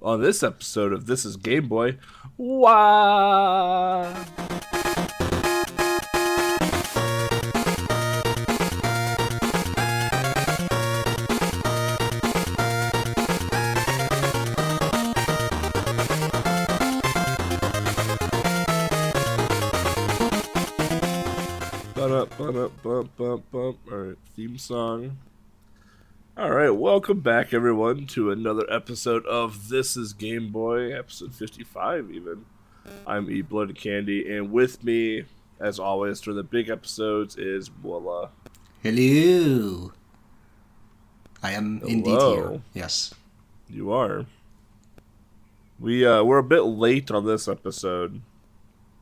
on this episode of This is Game Boy. Wow! Alright, theme song. Alright, welcome back everyone to another episode of This is Game Boy, episode 55 even. I'm eBloodyCandy, and with me, as always, for the big episodes is Moelle. Hello. I am indeed here. Yes. You are. We're a bit late on this episode.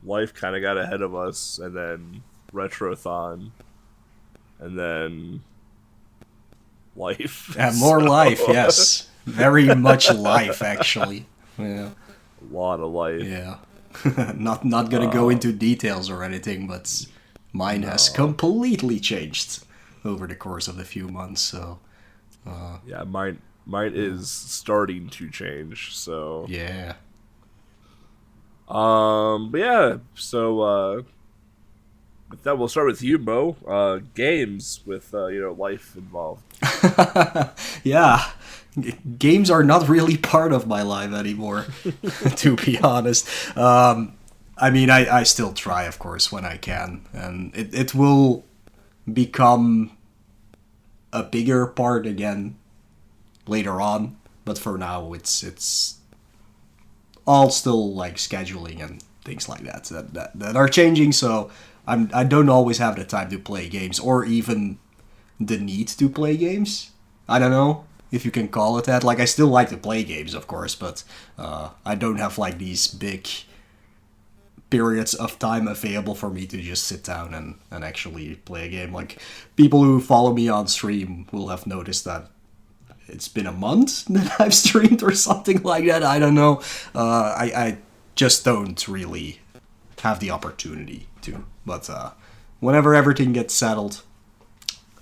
Life kind of got ahead of us, and then Retrothon, and then life. More life, yes. Very much life, actually. Yeah. A lot of life. Yeah. not gonna go into details or anything, but mine has completely changed over the course of the few months. So. Yeah, mine is starting to change. So. Yeah. But yeah. So. With that, we'll start with you, Mo. Games with life involved. Yeah, games are not really part of my life anymore, to be honest. I mean, I still try, of course, when I can, and it will become a bigger part again later on. But for now, it's all still like scheduling and things like that are changing. So. I don't always have the time to play games, or even the need to play games. I don't know if you can call it that. Like, I still like to play games, of course, but I don't have, like, these big periods of time available for me to just sit down and actually play a game. Like, people who follow me on stream will have noticed that it's been a month that I've streamed or something like that. I don't know. I just don't really have the opportunity to. But whenever everything gets settled,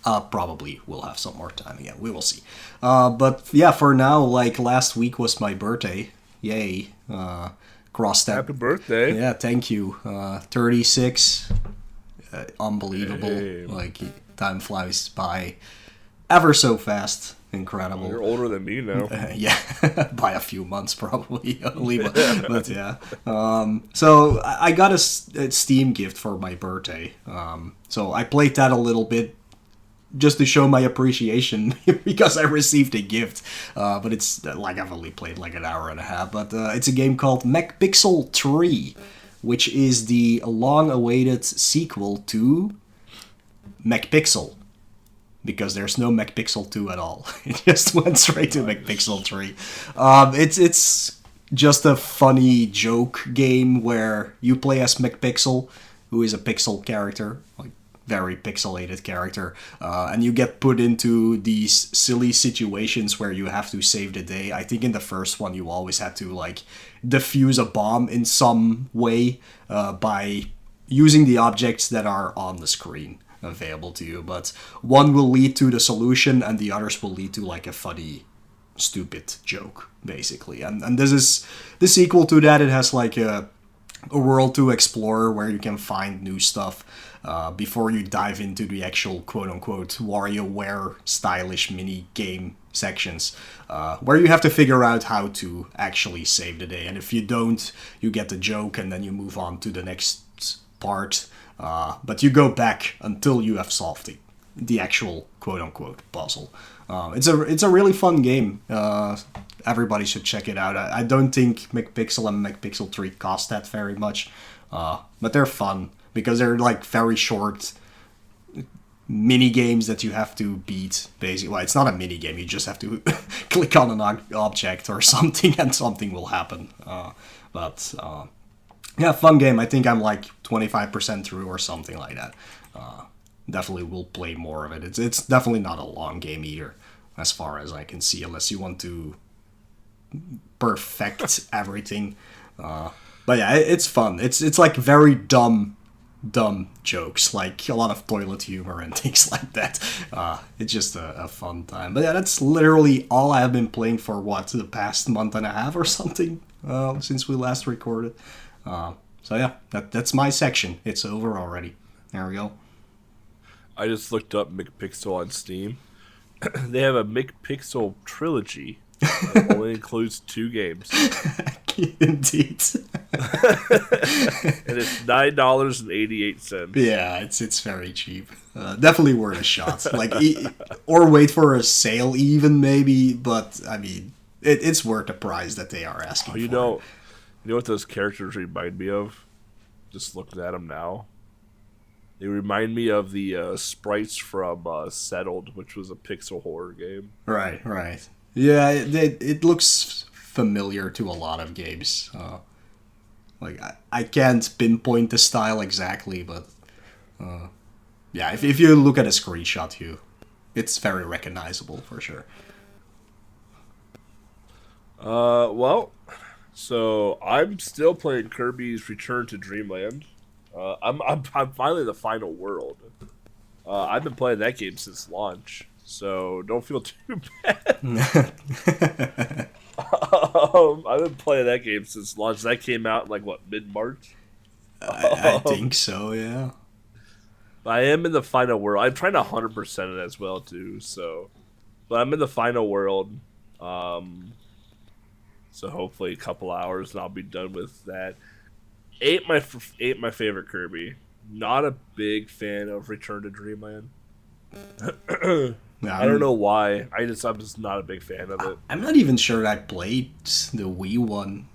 probably we'll have some more time again. We will see. But yeah, for now, like last week was my birthday. Yay. Crossed that. Happy birthday. Yeah, thank you. 36. Unbelievable. Hey. Like, time flies by ever so fast. Incredible. You're older than me now. Yeah, by a few months probably only, but yeah. So I got a Steam gift for my birthday. So I played that a little bit just to show my appreciation because I received a gift. But it's like I've only played like an hour and a half. But it's a game called McPixel 3, which is the long-awaited sequel to McPixel. Because there's no McPixel 2 at all. It just went straight to McPixel 3. It's just a funny joke game where you play as McPixel, who is a pixel character, like very pixelated character, and you get put into these silly situations where you have to save the day. I think in the first one you always had to like defuse a bomb in some way by using the objects that are on the screen available to you, but one will lead to the solution and the others will lead to like a funny stupid joke basically, and this is the sequel to that. It has like a world to explore where you can find new stuff before you dive into the actual quote-unquote WarioWare stylish mini game sections where you have to figure out how to actually save the day, and if you don't, you get the joke and then you move on to the next part. But you go back until you have solved the actual quote-unquote puzzle. It's a really fun game. Everybody should check it out. I don't think McPixel and McPixel 3 cost that very much, but they're fun because they're like very short mini games that you have to beat. Basically, well, it's not a mini game. You just have to click on an object or something, and something will happen. Yeah, fun game. I think I'm like 25% through or something like that. Definitely will play more of it. It's definitely not a long game either, as far as I can see, unless you want to perfect everything. But yeah, it's fun. It's like very dumb dumb jokes, like a lot of toilet humor and things like that. It's just a fun time. But yeah, that's literally all I have been playing for the past month and a half or something since we last recorded. So yeah, that's my section. It's over already. There we go. I just looked up McPixel on Steam. They have a McPixel trilogy. It only includes 2 games. Indeed. And it's $9.88. Yeah, it's very cheap. Definitely worth a shot. Like, or wait for a sale even maybe. But I mean, it's worth the price that they are asking for. You know what those characters remind me of? Just looking at them now. They remind me of the sprites from Settled, which was a pixel horror game. Right. Yeah, it looks familiar to a lot of games. Like, I can't pinpoint the style exactly, but yeah, if you look at a screenshot, it's very recognizable for sure. Well, so I'm still playing Kirby's Return to Dreamland. I'm finally in the final world. I've been playing that game since launch, so don't feel too bad. I've been playing that game since launch. That came out in, like, what, mid-March? I think so, yeah. I am in the final world. I'm trying to 100% it as well, too. So, but I'm in the final world. So hopefully a couple hours and I'll be done with that. Ain't my favorite Kirby. Not a big fan of Return to Dreamland. I don't know why. I'm just not a big fan of it. I'm not even sure I played the Wii one.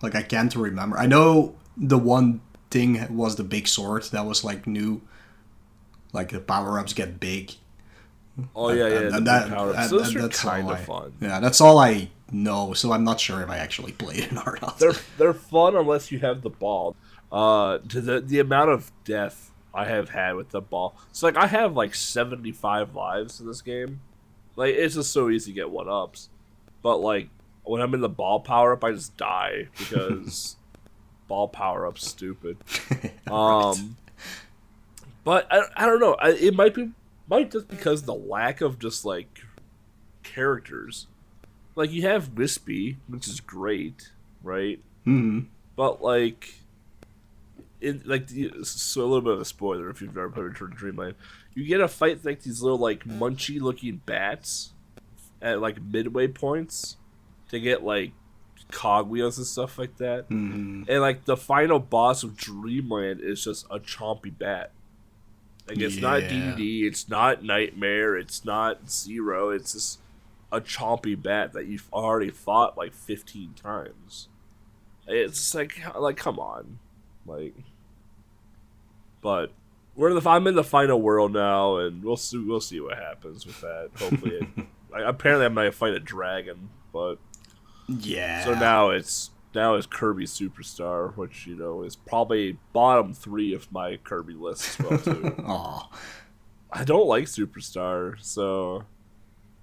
Like, I can't remember. I know the one thing was the big sword. That was, like, new. Like, the power-ups get big. Oh, yeah. Those are kind of fun. Yeah, that's all I know. So I'm not sure if I actually played it or not. They're fun unless you have the ball. To the amount of death I have had with the ball. So, like, I have, like, 75 lives in this game. Like, it's just so easy to get 1-ups. But, like, when I'm in the ball power-up, I just die because ball power-up's stupid. Right. But I don't know. It might just because the lack of just, like, characters. Like, you have Wispy, which is great, right? Mm-hmm. But, like... so a little bit of a spoiler if you've never played Return to Dreamland. You get to fight, like, these little, like, munchy looking bats at, like, midway points to get, like, cogwheels and stuff like that. Mm-hmm. And, like, the final boss of Dreamland is just a chompy bat. Like, it's not DDD, it's not Nightmare, it's not Zero, it's just a chompy bat that you've already fought, like, 15 times. It's like come on. Like... But I'm in the final world now, and we'll see what happens with that. Hopefully, apparently I might fight a dragon, but yeah. So now it's Kirby Superstar, which is probably bottom 3 of my Kirby list as well too. Aw. I don't like Superstar, so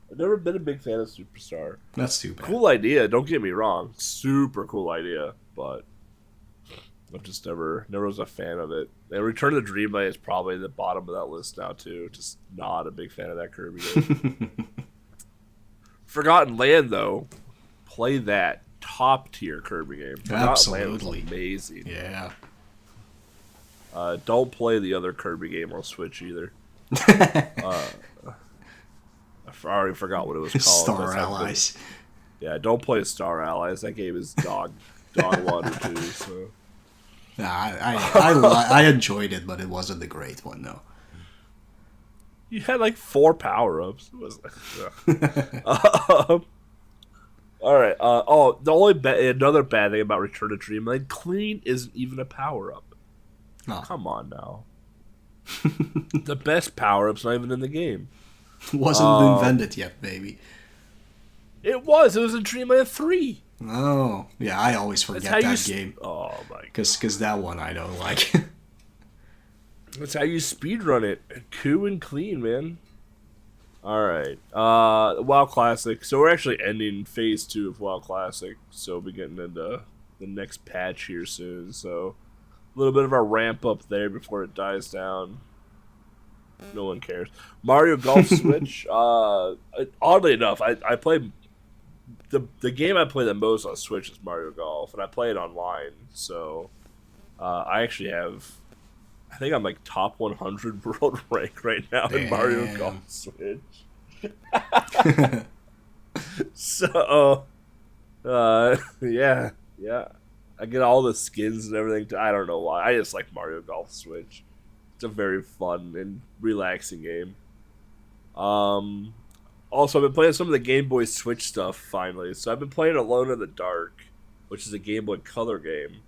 I've never been a big fan of Superstar. That's too bad. Cool idea, don't get me wrong, super cool idea, but I've just never was a fan of it. And Return to Dreamland is probably the bottom of that list now too. Just not a big fan of that Kirby game. Forgotten Land though, play that top tier Kirby game. Forgotten Land was amazing. Yeah. Don't play the other Kirby game on Switch either. I already forgot what it was called. Star Allies. Yeah, don't play Star Allies. That game is dog water too. So. Nah, I enjoyed it, but it wasn't the great one, though. You had like 4 power-ups. It was all right. Another bad thing about Return to Dreamland: clean isn't even a power-up. Oh. Come on now. The best power-up's not even in the game. Wasn't invented yet, maybe. It was. It was in Dreamland 3. Oh, yeah, I always forget that game. Oh, my God. Because that one I don't like. That's how you speedrun it. Cool and clean, man. Alright. WoW Classic. So we're actually ending Phase 2 of WoW Classic. So we'll be getting into the next patch here soon. So little bit of a ramp up there before it dies down. No one cares. Mario Golf Switch. Oddly enough, I played the game I play the most on Switch is Mario Golf, and I play it online. So I actually have. I think I'm like top 100 world rank right now in Mario Golf Switch. So, yeah. I get all the skins and everything. I don't know why. I just like Mario Golf Switch. It's a very fun and relaxing game. Also, I've been playing some of the Game Boy Switch stuff finally. So I've been playing Alone in the Dark, which is a Game Boy Color game.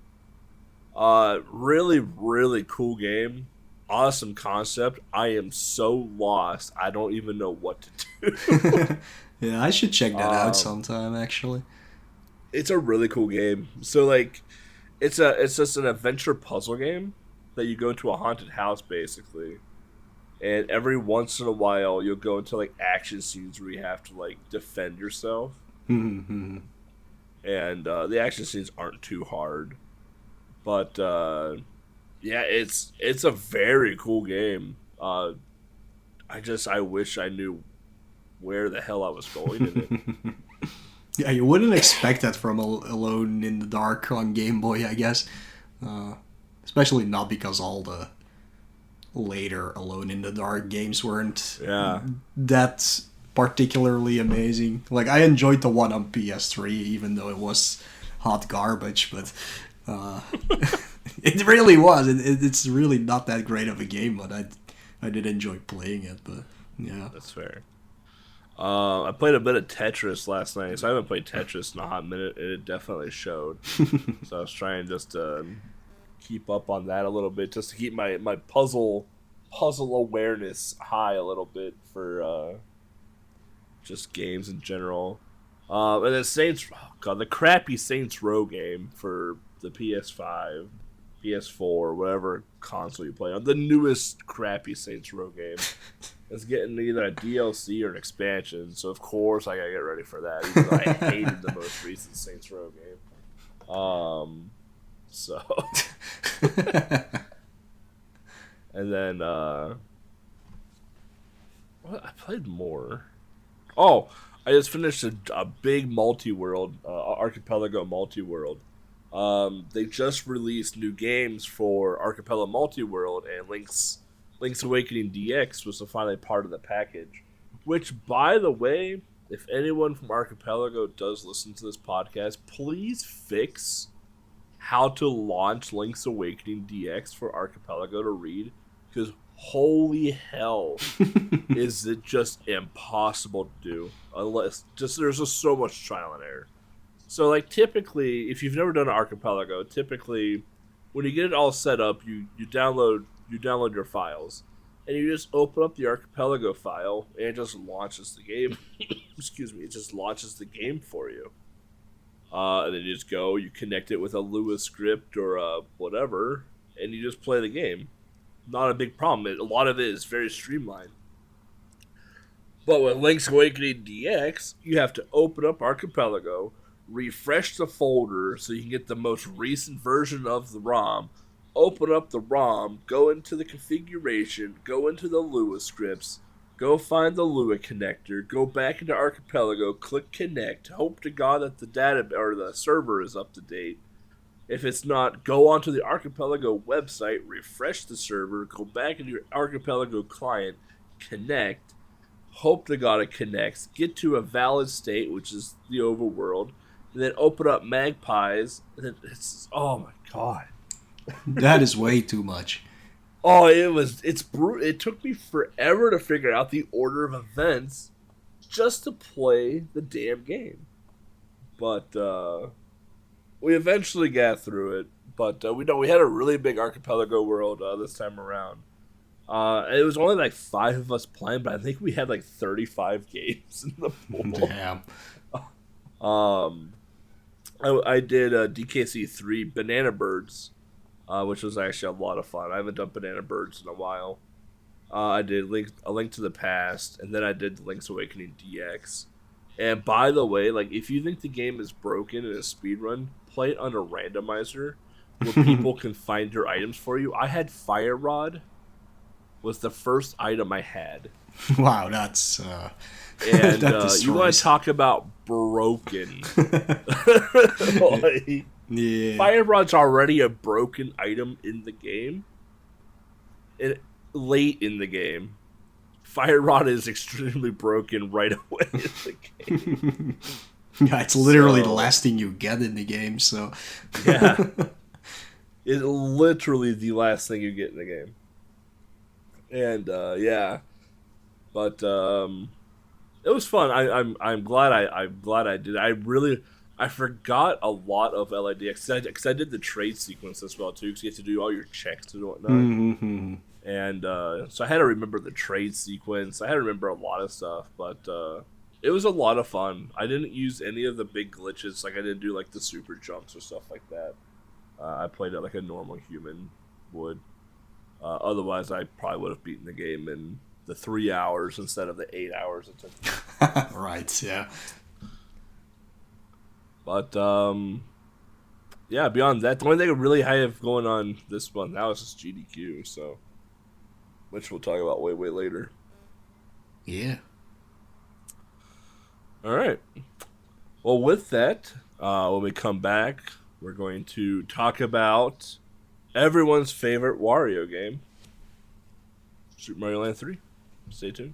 Really, really cool game. Awesome concept. I am so lost. I don't even know what to do. Yeah, I should check that out sometime, actually. It's a really cool game. So, like, it's just an adventure puzzle game that you go into a haunted house, basically. And every once in a while, you'll go into, like, action scenes where you have to, like, defend yourself. And the action scenes aren't too hard. But, yeah, it's a very cool game. I wish I knew where the hell I was going in it. Yeah, you wouldn't expect that from Alone in the Dark on Game Boy, I guess. Especially not because all the later Alone in the Dark games weren't that particularly amazing. Like, I enjoyed the one on PS3, even though it was hot garbage, but it really was. It's really not that great of a game, but I did enjoy playing it, but yeah. That's fair. I played a bit of Tetris last night, so I haven't played Tetris in a hot minute, and it definitely showed. So I was trying just to keep up on that a little bit, just to keep my puzzle awareness high a little bit for just games in general. And then the crappy Saints Row game for the PS5, PS4, whatever console you play on, the newest crappy Saints Row game. It's getting either a DLC or an expansion, so of course I gotta get ready for that, even though I hated the most recent Saints Row game. And then, what? I played more. Oh, I just finished a big multi-world, Archipelago multi-world. They just released new games for Archipelago multi-world, and Link's Awakening DX was finally part of the package. Which, by the way, if anyone from Archipelago does listen to this podcast, please fix how to launch Link's Awakening DX for Archipelago to read, because holy hell is it just impossible to do, unless there's just so much trial and error. So, like, typically, if you've never done an Archipelago, typically when you get it all set up, you download your files, and you just open up the Archipelago file, and it just launches the game. Excuse me, it just launches the game for you. And then you just go, you connect it with a Lua script or whatever, and you just play the game. Not a big problem. A lot of it is very streamlined. But with Link's Awakening DX, you have to open up Archipelago, refresh the folder so you can get the most recent version of the ROM, open up the ROM, go into the configuration, go into the Lua scripts, go find the Lua connector, go back into Archipelago, click connect, hope to God that the data or the server is up to date. If it's not, go onto the Archipelago website, refresh the server, go back into your Archipelago client, connect, hope to God it connects, get to a valid state, which is the overworld, and then open up Magpies, and then oh my God. That is way too much. Oh, it took me forever to figure out the order of events just to play the damn game. But we eventually got through it. But we had a really big Archipelago world this time around. It was only like 5 of us playing, but I think we had like 35 games in the pool. Damn. I did DKC 3 Banana Birds, which was actually a lot of fun. I haven't done Banana Birds in a while. I did A Link to the Past, and then I did Link's Awakening DX. And by the way, like, if you think the game is broken in a speedrun, play it on a randomizer, where people can find your items for you. I had Fire Rod was the first item I had. Wow, that's and that you want to talk about broken? Like, yeah. Fire Rod's already a broken item in the game. Late in the game, Fire Rod is extremely broken right away in the game. Yeah, it's literally the last thing you get in the game. So yeah, it's literally the last thing you get in the game. And yeah, but it was fun. I'm glad I did. I forgot a lot of LIDX because I did the trade sequence as well too. Because you have to do all your checks and whatnot. Mm-hmm. And so I had to remember the trade sequence. I had to remember a lot of stuff, but it was a lot of fun. I didn't use any of the big glitches. Like I didn't do like the super jumps or stuff like that. I played it like a normal human would. Otherwise, I probably would have beaten the game in the 3 hours instead of the 8 hours it took. Right, yeah. But, yeah, beyond that, the only thing I really have going on this month now is just GDQ, so, which we'll talk about way, way later. Yeah. All right. Well, with that, when we come back, we're going to talk about everyone's favorite Wario game, Super Mario Land 3. Stay tuned.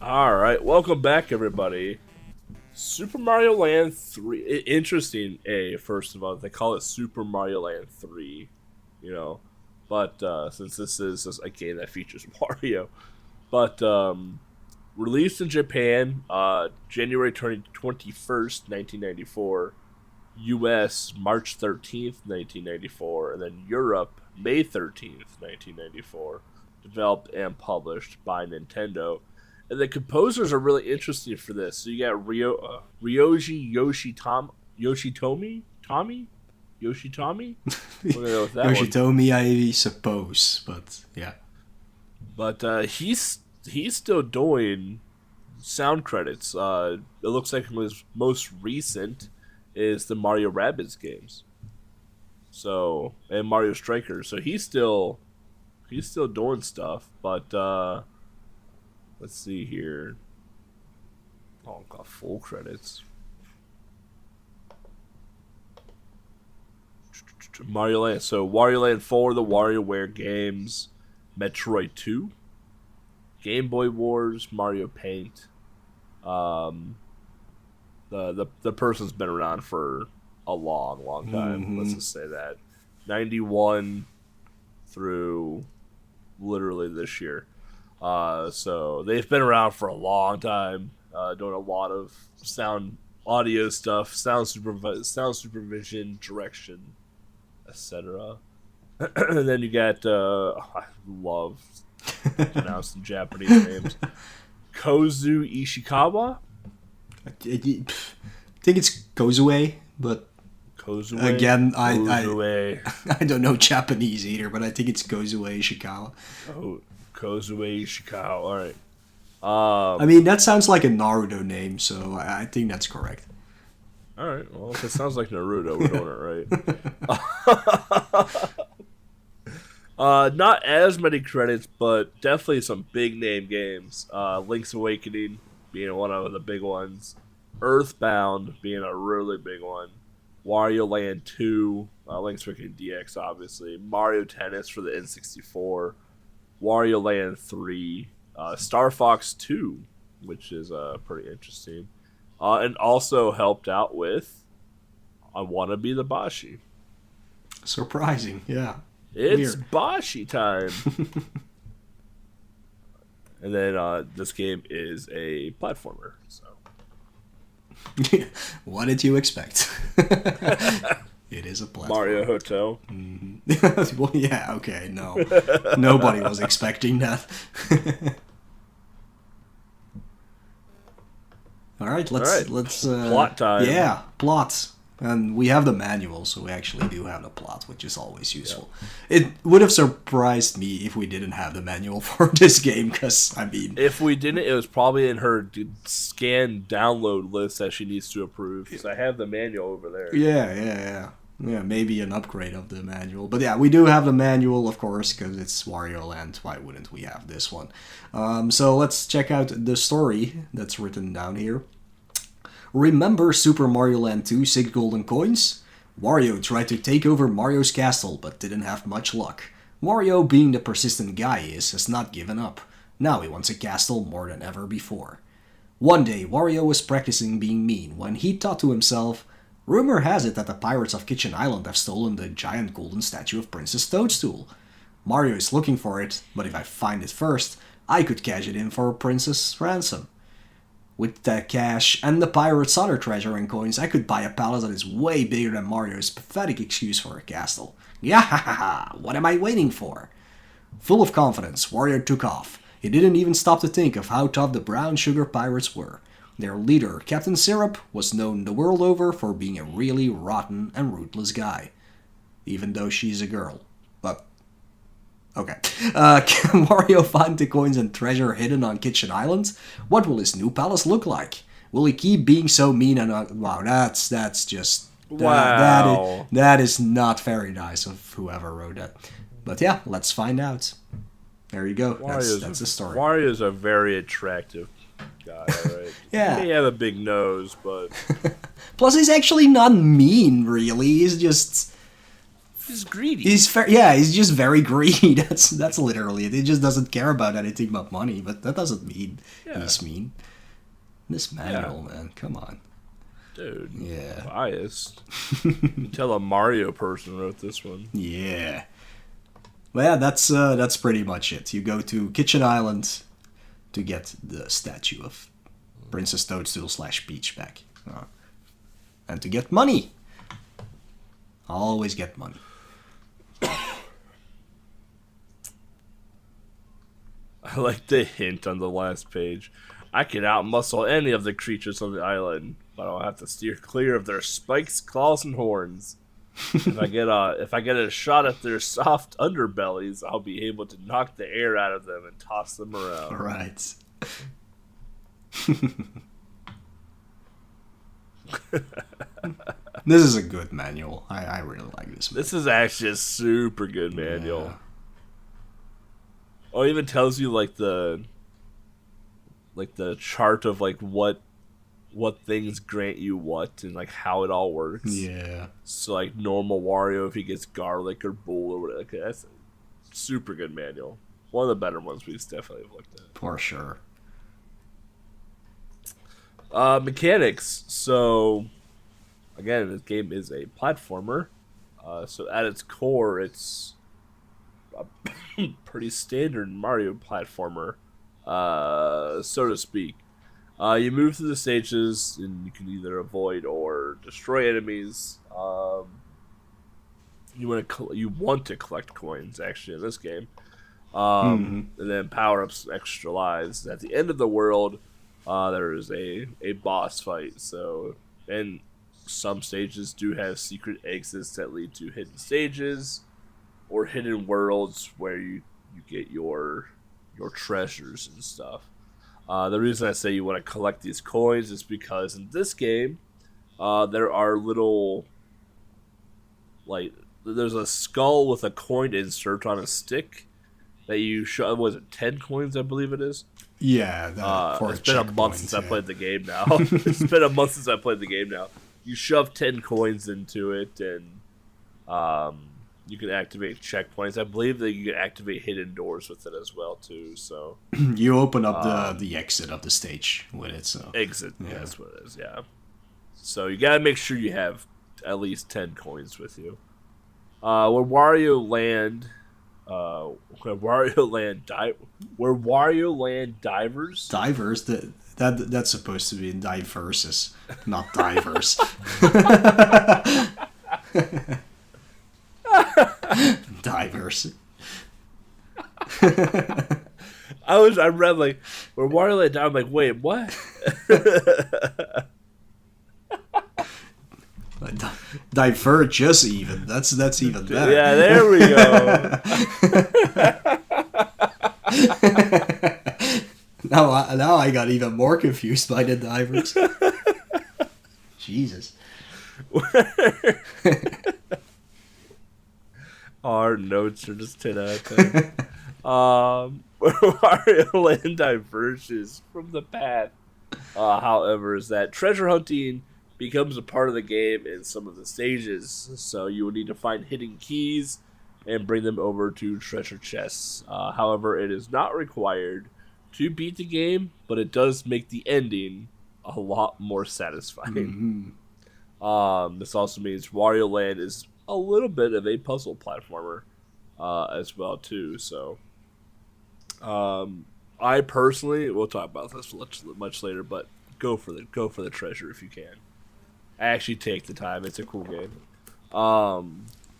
Alright, welcome back everybody. Super Mario Land 3. Interesting, first of all, they call it Super Mario Land 3, you know. But since this is a game that features Wario. But released in Japan January 21st, 1994. US March 13th, 1994. And then Europe May 13th, 1994. Developed and published by Nintendo. And the composers are really interesting for this. So you got Ryoji Yoshitomi? Tommy? Yoshitomi? Yoshitomi, I suppose, but yeah. But he's still doing sound credits. It looks like his most recent is the Mario Rabbids games. So, and Mario Strikers. So he's still doing stuff, but let's see here. Oh, I've got full credits. Mario Land. So Wario Land 4, the WarioWare games, Metroid 2, Game Boy Wars, Mario Paint. The person's been around for a long, long time. Mm-hmm. Let's just say that. 91 through literally this year. So they've been around for a long time, doing a lot of audio stuff, sound supervision, direction, etc. And then you got I love pronouncing Japanese names. Kozu Ishikawa. I think it's Kozue, but Kozue? Again, Kozue. I don't know Japanese either, but I think it's Kozue Ishikawa. Oh, Kozue Ishikawa. All right. I mean, that sounds like a Naruto name, so I think that's correct. All right. Well, if it sounds like Naruto, we're doing it right. Not as many credits, but definitely some big name games. Link's Awakening being one of the big ones. Earthbound being a really big one. Wario Land 2, Link's Awakening DX, obviously. Mario Tennis for the N64. Wario Land 3. Star Fox 2, which is pretty interesting. And also helped out with I want to be the Bashi. Surprising, yeah. It's Weird. Bashi time. And then this game is a platformer. So What did you expect? It is a platform. Mario Hotel. Well, yeah, okay, no. Nobody was expecting that. All right, let's plot time. Yeah, plot. And we have the manual, so we actually do have the plot, which is always useful. Yeah. It would have surprised me if we didn't have the manual for this game, because, I mean... If we didn't, it was probably in her scan download list that she needs to approve, because I have the manual over there. Yeah, maybe an upgrade of the manual. But yeah, we do have the manual, of course, because it's Wario Land. Why wouldn't we have this one? So let's check out the story that's written down here. Remember Super Mario Land 2 6 golden coins? Wario tried to take over Mario's castle, but didn't have much luck. Wario, being the persistent guy he is, has not given up. Now he wants a castle more than ever before. One day, Wario was practicing being mean when he thought to himself, rumor has it that the pirates of Kitchen Island have stolen the giant golden statue of Princess Toadstool. Mario is looking for it, but if I find it first, I could cash it in for a princess ransom. With the cash and the pirates' other treasure and coins, I could buy a palace that is way bigger than Mario's pathetic excuse for a castle. Yahahaha! What am I waiting for? Full of confidence, Wario took off. He didn't even stop to think of how tough the brown sugar pirates were. Their leader, Captain Syrup, was known the world over for being a really rotten and ruthless guy. Even though she's a girl. But... okay. Can Wario find the coins and treasure hidden on Kitchen Island? What will his new palace look like? Will he keep being so mean and... wow, that's just... wow. That is not very nice of whoever wrote that. But yeah, let's find out. There you go. That's the story. Wario's a very attractive guy, right? Yeah. He may have a big nose, but... Plus, he's actually not mean, really. He's just... he's greedy. He's just very greedy. That's literally it. He just doesn't care about anything but money, but that doesn't mean he's mean. This manual, man, come on. Dude, yeah. Biased. You can tell a Mario person wrote this one. Yeah. Well, yeah, that's pretty much it. You go to Kitchen Island to get the statue of Princess Toadstool / Peach back. And to get money. Always get money. I like the hint on the last page. I can outmuscle any of the creatures on the island, but I'll have to steer clear of their spikes, claws, and horns. If I get a shot at their soft underbellies, I'll be able to knock the air out of them and toss them around. Right. This is a good manual. I really like this manual. This is actually a super good manual. Yeah. Oh, it even tells you like the chart of like what things grant you what and like how it all works. Yeah. So like normal Wario, if he gets garlic or bull or whatever, like, that's a super good manual. One of the better ones we've definitely looked at. For sure. Mechanics. So again, this game is a platformer. So at its core, it's a pretty standard Mario platformer, so to speak. You move through the stages, and you can either avoid or destroy enemies. You want to collect coins actually in this game, and then power ups extra lives. At the end of the world, there is a boss fight. So, and some stages do have secret exits that lead to hidden stages or hidden worlds where you get your treasures and stuff. The reason I say you want to collect these coins is because in this game, there are little, like, there's a skull with a coin insert on a stick that you show. Was it 10 coins? I believe it is. Yeah. It's been a month since I played the game now. It's been a month since I played the game now. You shove 10 coins into it, and you can activate checkpoints. I believe that you can activate hidden doors with it as well too. So you open up the exit of the stage with it. So exit, yeah, that's what it is. Yeah. So you gotta make sure you have at least 10 coins with you. Where Wario Land divers. Divers, that's supposed to be in diverses, not divers. Divers. I read like where Wario Land dive. I'm like, wait, what? Diverges even. That's even better. Yeah, there we go. Now I got even more confused by the divers. Jesus. Our notes are just 10 out of 10. Wario Land diverges from the path. However, is that treasure hunting becomes a part of the game in some of the stages. So you will need to find hidden keys and bring them over to treasure chests. However, it is not required to beat the game, but it does make the ending a lot more satisfying. This also means Wario Land is a little bit of a puzzle platformer as well too. So I personally, we'll talk about this much later, but go for the treasure if you can. Actually take the time. It's a cool game.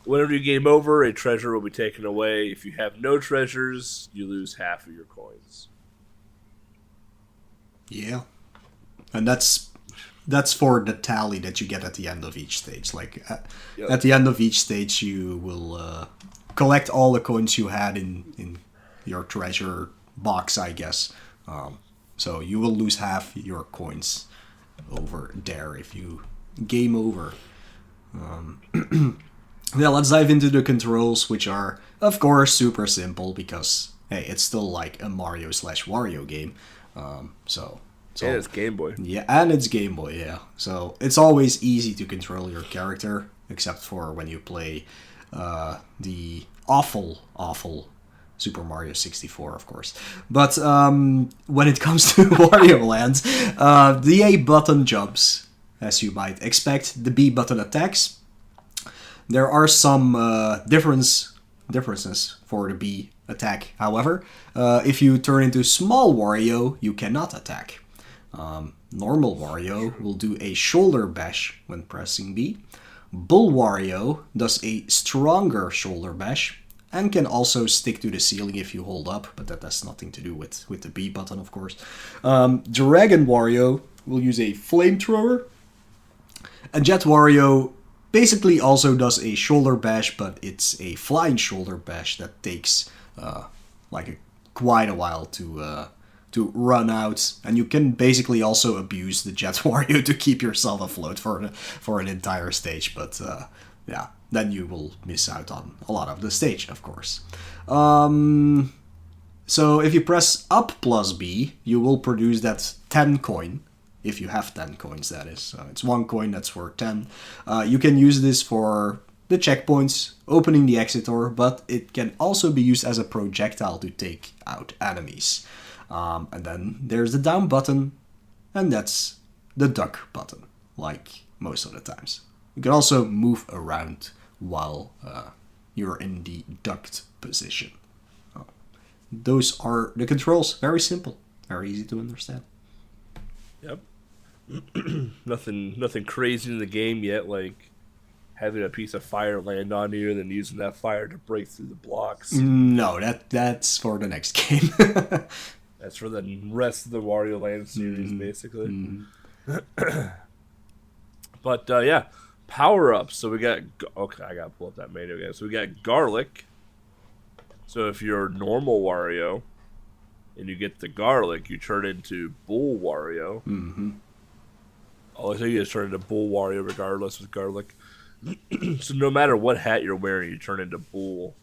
Whenever you game over, a treasure will be taken away. If you have no treasures, you lose half of your coins. Yeah. And that's for the tally that you get at the end of each stage. Like, at the end of each stage, you will collect all the coins you had in your treasure box, I guess. So you will lose half your coins over there if you game over. Yeah, let's dive into the controls, which are, of course, super simple because, hey, it's still like a Mario/Wario game. So and it's Game Boy. Yeah, and it's Game Boy, yeah. So it's always easy to control your character, except for when you play the awful Super Mario 64, of course. But when it comes to Wario Land, the A button jumps, as you might expect. The B button attacks. There are some differences for the B attack. However, if you turn into Small Wario, you cannot attack. Normal Wario will do a shoulder bash when pressing B. Bull Wario does a stronger shoulder bash and can also stick to the ceiling if you hold up, but that has nothing to do with the B button, of course. Dragon Wario will use a flamethrower. And Jet Wario basically also does a shoulder bash, but it's a flying shoulder bash that takes quite a while to run out, and you can basically also abuse the Jet Wario to keep yourself afloat for an entire stage, but yeah, then you will miss out on a lot of the stage, of course. So if you press up plus B, you will produce that 10 coin, if you have 10 coins, that is. So it's 1 coin that's worth 10. You can use this for the checkpoints, opening the exit door, but it can also be used as a projectile to take out enemies. And then there's the down button, and that's the duck button, like most of the times. You can also move around while you're in the ducked position. Those are the controls. Very simple, very easy to understand. Yep. Nothing crazy in the game yet, like having a piece of fire land on you and then using that fire to break through the blocks. No, that's for the next game. That's for the rest of the Wario Land series, basically. But, yeah, power-ups. So we got... Okay, I got to pull up that menu again. So we got garlic. So if you're normal Wario and you get the garlic, you turn into Bull Wario. I think you just turn into Bull Wario regardless with garlic. So no matter what hat you're wearing, you turn into Bull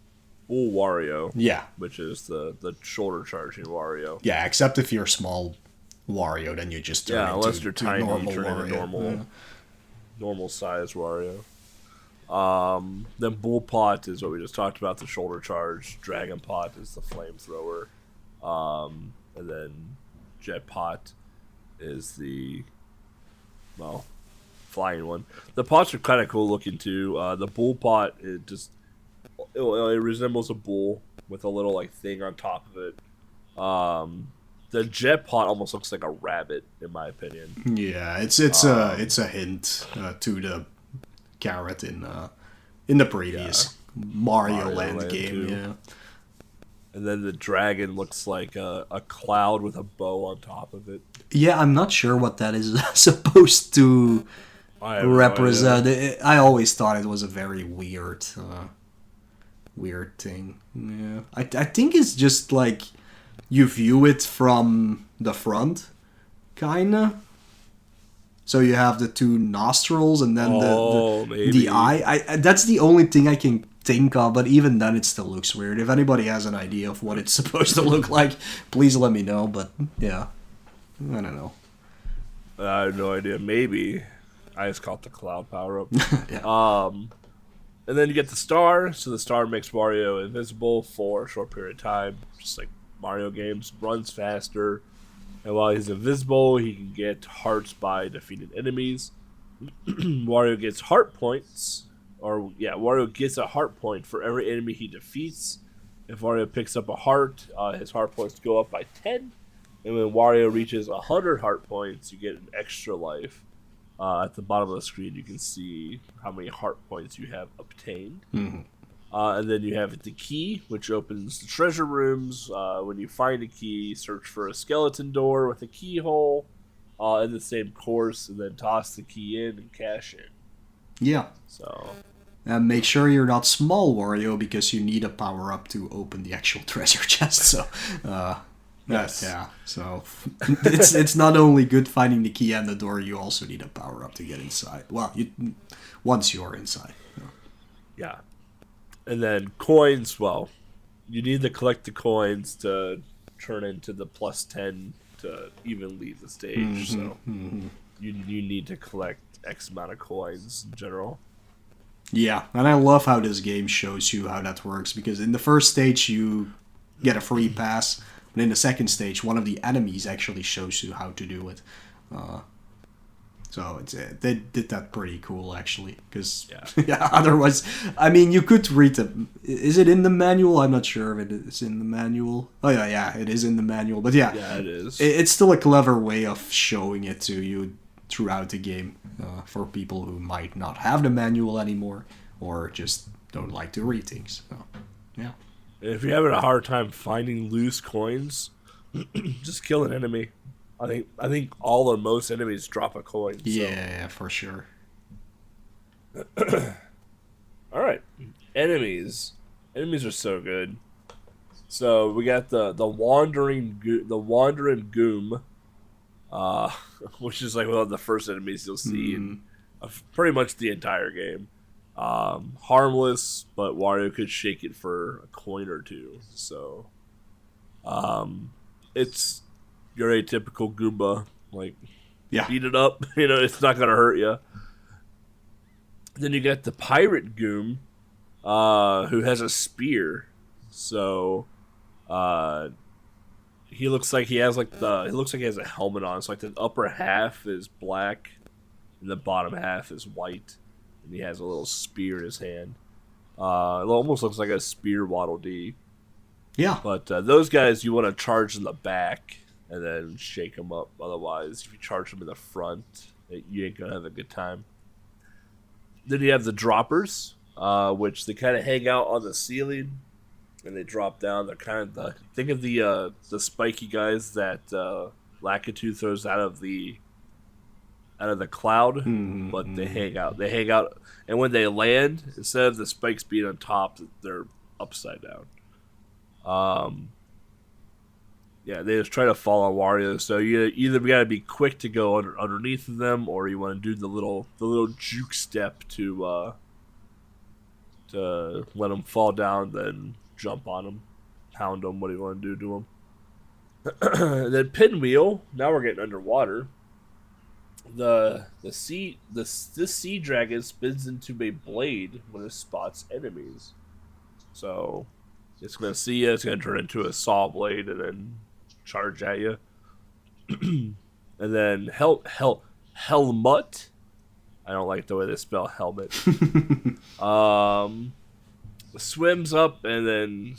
Wario. Yeah. Which is the shoulder charging Wario. Yeah, except if you're small Wario, then you just turn into unless you're tiny, normal you turn Wario. into normal size Wario. Then Bull Pot is what we just talked about, the shoulder charge. Dragon Pot is the flamethrower. And then Jet Pot is the flying one. The pots are kind of cool looking too. The bull pot, it resembles a bull with a little like thing on top of it. The jet pot almost looks like a rabbit, in my opinion. Yeah, it's a hint to the carrot in the previous Mario Land game. Too. Yeah. And then the dragon looks like a cloud with a bow on top of it. Yeah, I'm not sure what that is supposed to represent. No, I always thought it was a very weird thing. Yeah, I think it's just like you view it from the front, kinda. So you have the two nostrils and then the eye. That's the only thing I can think of, but even then it still looks weird. If anybody has an idea of what it's supposed to look like, please let me know. But yeah, I don't know. I have no idea. Maybe I just caught the cloud power up. Yeah. And then you get the star. So the star makes Wario invisible for a short period of time, just like Mario games. Runs faster, and while he's invisible, he can get hearts by defeating enemies. Wario gets heart points. Wario gets a heart point for every enemy he defeats. If Wario picks up a heart, his heart points go up by 10. And when Wario reaches 100 heart points, you get an extra life. At the bottom of the screen, you can see how many heart points you have obtained. Mm-hmm. And then you have the key, which opens the treasure rooms. When you find a key, search for a skeleton door with a keyhole in the same course, and then toss the key in and cash in. Yeah. So... And make sure you're not small Wario, because you need a power-up to open the actual treasure chest. So, yes. Yeah. So, it's not only good finding the key and the door, you also need a power-up to get inside. Well, once you're inside. Yeah. And then coins, well, you need to collect the coins to turn into the plus 10 to even leave the stage. Mm-hmm, so, you need to collect X amount of coins in general. Yeah, and I love how this game shows you how that works, because in the first stage you get a free pass, but in the second stage one of the enemies actually shows you how to do it. So they did that pretty cool, actually, because otherwise, I mean, you could read them. Is it in the manual? I'm not sure if it is in the manual. Oh yeah, it is in the manual, but yeah, it is. It's still a clever way of showing it to you throughout the game, for people who might not have the manual anymore or just don't like to read things. So, yeah. If you're having a hard time finding loose coins, just kill an enemy. I think all or most enemies drop a coin. So. Yeah, for sure. All right, enemies. Enemies are so good. So we got the wandering goom. Which is like one of the first enemies you'll see in pretty much the entire game. Harmless, but Wario could shake it for a coin or two. So, it's your atypical Goomba. Like, beat it up. It's not gonna hurt you. Then you got the pirate Goom, who has a spear. So, he looks like he has a helmet on. So like the upper half is black, and the bottom half is white, and he has a little spear in his hand. It almost looks like a spear Waddle Dee. Yeah. But those guys you want to charge in the back and then shake them up. Otherwise, if you charge them in the front, you ain't gonna have a good time. Then you have the droppers, which they kind of hang out on the ceiling. And they drop down. They're kind of think of the spiky guys that Lakitu throws out of the cloud, but they hang out. They hang out, and when they land, instead of the spikes being on top, they're upside down. They just try to fall on Wario. So you either got to be quick to go underneath of them, or you want to do the little juke step to let them fall down, then jump on them, pound them, what do you want to do to them? And then pinwheel. Now we're getting underwater. This sea dragon spins into a blade when it spots enemies. So it's gonna see you. It's gonna turn into a saw blade and then charge at you. And then Helmut. I don't like the way they spell helmet. Swims up and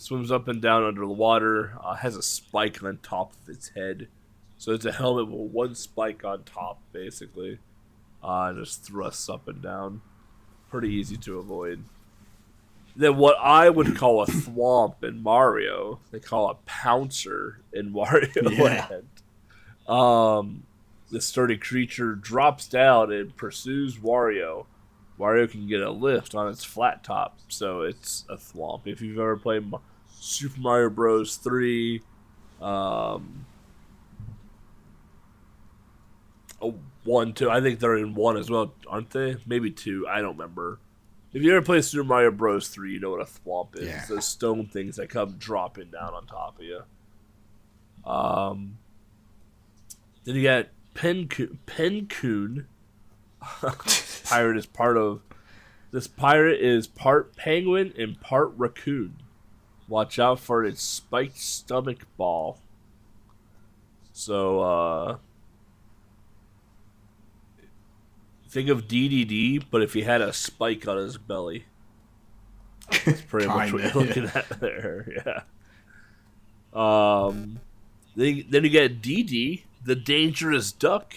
down under the water. Has a spike on top of its head. So it's a helmet with one spike on top, basically. Just thrusts up and down. Pretty easy to avoid. Then what I would call a thwomp in Mario, they call a pouncer in Wario Land. The sturdy creature drops down and pursues Wario. Wario can get a lift on its flat top, so it's a thwomp. If you've ever played Super Mario Bros. 3, 1, 2, I think they're in 1 as well, aren't they? Maybe 2, I don't remember. If you ever play Super Mario Bros. 3, you know what a thwomp is. Yeah. Those stone things that come dropping down on top of you. Then you got Pencoon. Pirate is part of... This pirate is part penguin and part raccoon. Watch out for its spiked stomach ball. So, think of DDD, but if he had a spike on his belly. That's pretty much what you're looking at there, yeah. Then you get DD, the dangerous duck,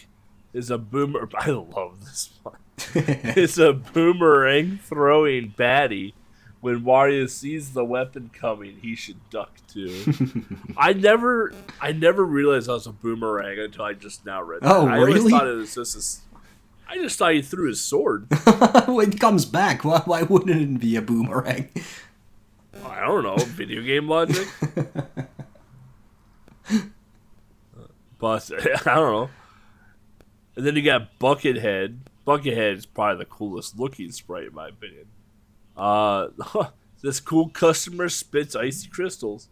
is a boomer. I love this one. It's a boomerang throwing baddie. When Wario sees the weapon coming, he should duck too. I never realized that was a boomerang until I just now read that. Oh, I really? always thought it was just I just thought he threw his sword. It comes back. Why wouldn't it be a boomerang? I don't know, video game logic. But I don't know. And then you got Buckethead. Buckethead is probably the coolest looking sprite in my opinion. This cool customer spits icy crystals.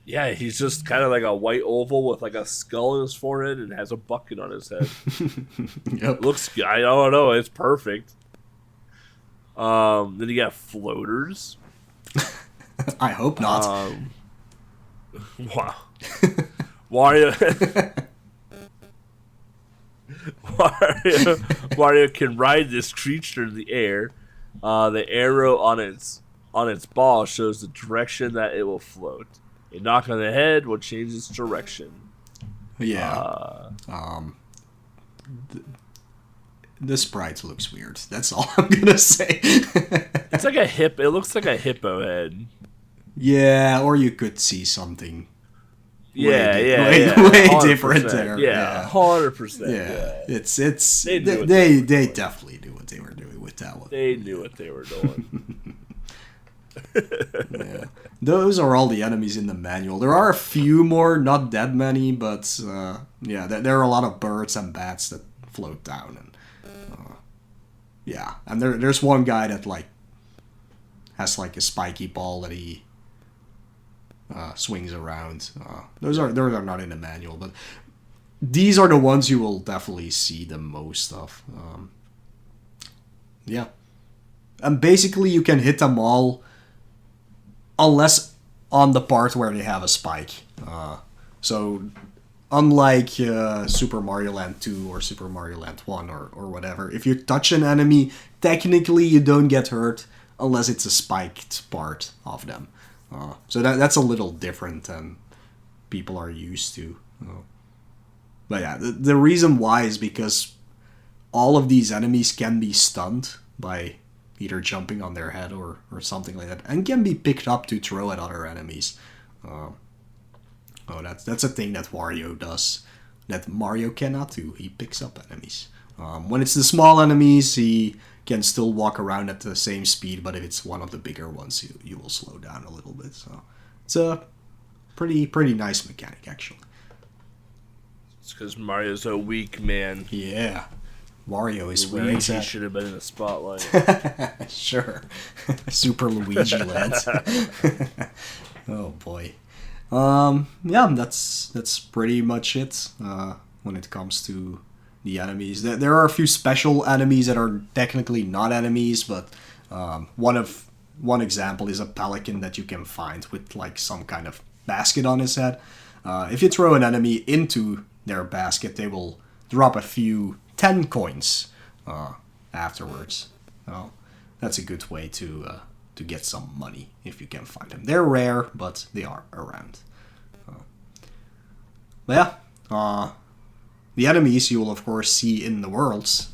Yeah, he's just kind of like a white oval with like a skull in his forehead and has a bucket on his head. Yep. Looks, I don't know, it's perfect. Then you got floaters. I hope not. Wow. Wario can ride this creature in the air. The arrow on its ball shows the direction that it will float. A knock on the head will change its direction. Yeah. The sprite looks weird. That's all I'm gonna say. It's like a hip. It looks like a hippo head. Yeah, or you could see something. Way different there. Yeah, 100%. Yeah, it's They definitely knew what they were doing with that one. They knew what they were doing. Yeah, those are all the enemies in the manual. There are a few more, not that many, but yeah, there are a lot of birds and bats that float down, and yeah, and there's one guy that like has like a spiky ball that he swings around. Those are not in the manual, but these are the ones you will definitely see the most of. Yeah, and basically you can hit them all, unless on the part where they have a spike. So unlike Super Mario Land 2 or Super Mario Land 1 or whatever, if you touch an enemy, technically you don't get hurt unless it's a spiked part of them. So that's a little different than people are used to. But yeah, the reason why is because all of these enemies can be stunned by either jumping on their head or something like that, and can be picked up to throw at other enemies. That's a thing that Wario does that Mario cannot do. He picks up enemies. When it's the small enemies, he can still walk around at the same speed, but if it's one of the bigger ones, you will slow down a little bit. So it's a pretty nice mechanic, actually. It's because Mario's a weak man. Yeah. Wario is where he's Luigi at. should have been in the spotlight. Sure. Super Luigi Land. Oh boy. Yeah, that's pretty much it when it comes to the enemies. There are a few special enemies that are technically not enemies, but one example is a pelican that you can find with like some kind of basket on his head. If you throw an enemy into their basket, they will drop a few 10 coins afterwards. So that's a good way to get some money if you can find them. They're rare, but they are around. But yeah, the enemies you will of course see in the worlds,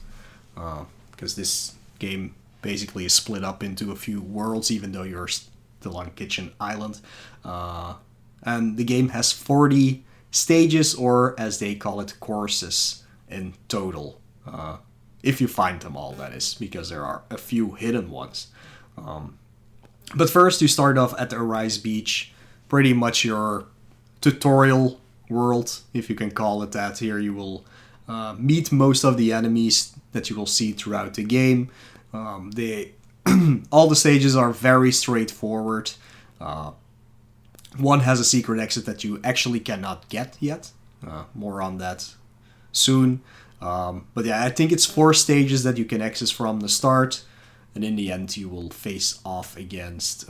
because this game basically is split up into a few worlds, even though you're still on Kitchen Island. And the game has 40 stages, or as they call it, courses in total. If you find them all, that is, because there are a few hidden ones. But first, you start off at Arise Beach, pretty much your tutorial world, if you can call it that. Here you will meet most of the enemies that you will see throughout the game. All the stages are very straightforward. One has a secret exit that you actually cannot get yet. More on that soon. But yeah, I think it's 4 stages that you can access from the start. And in the end, you will face off against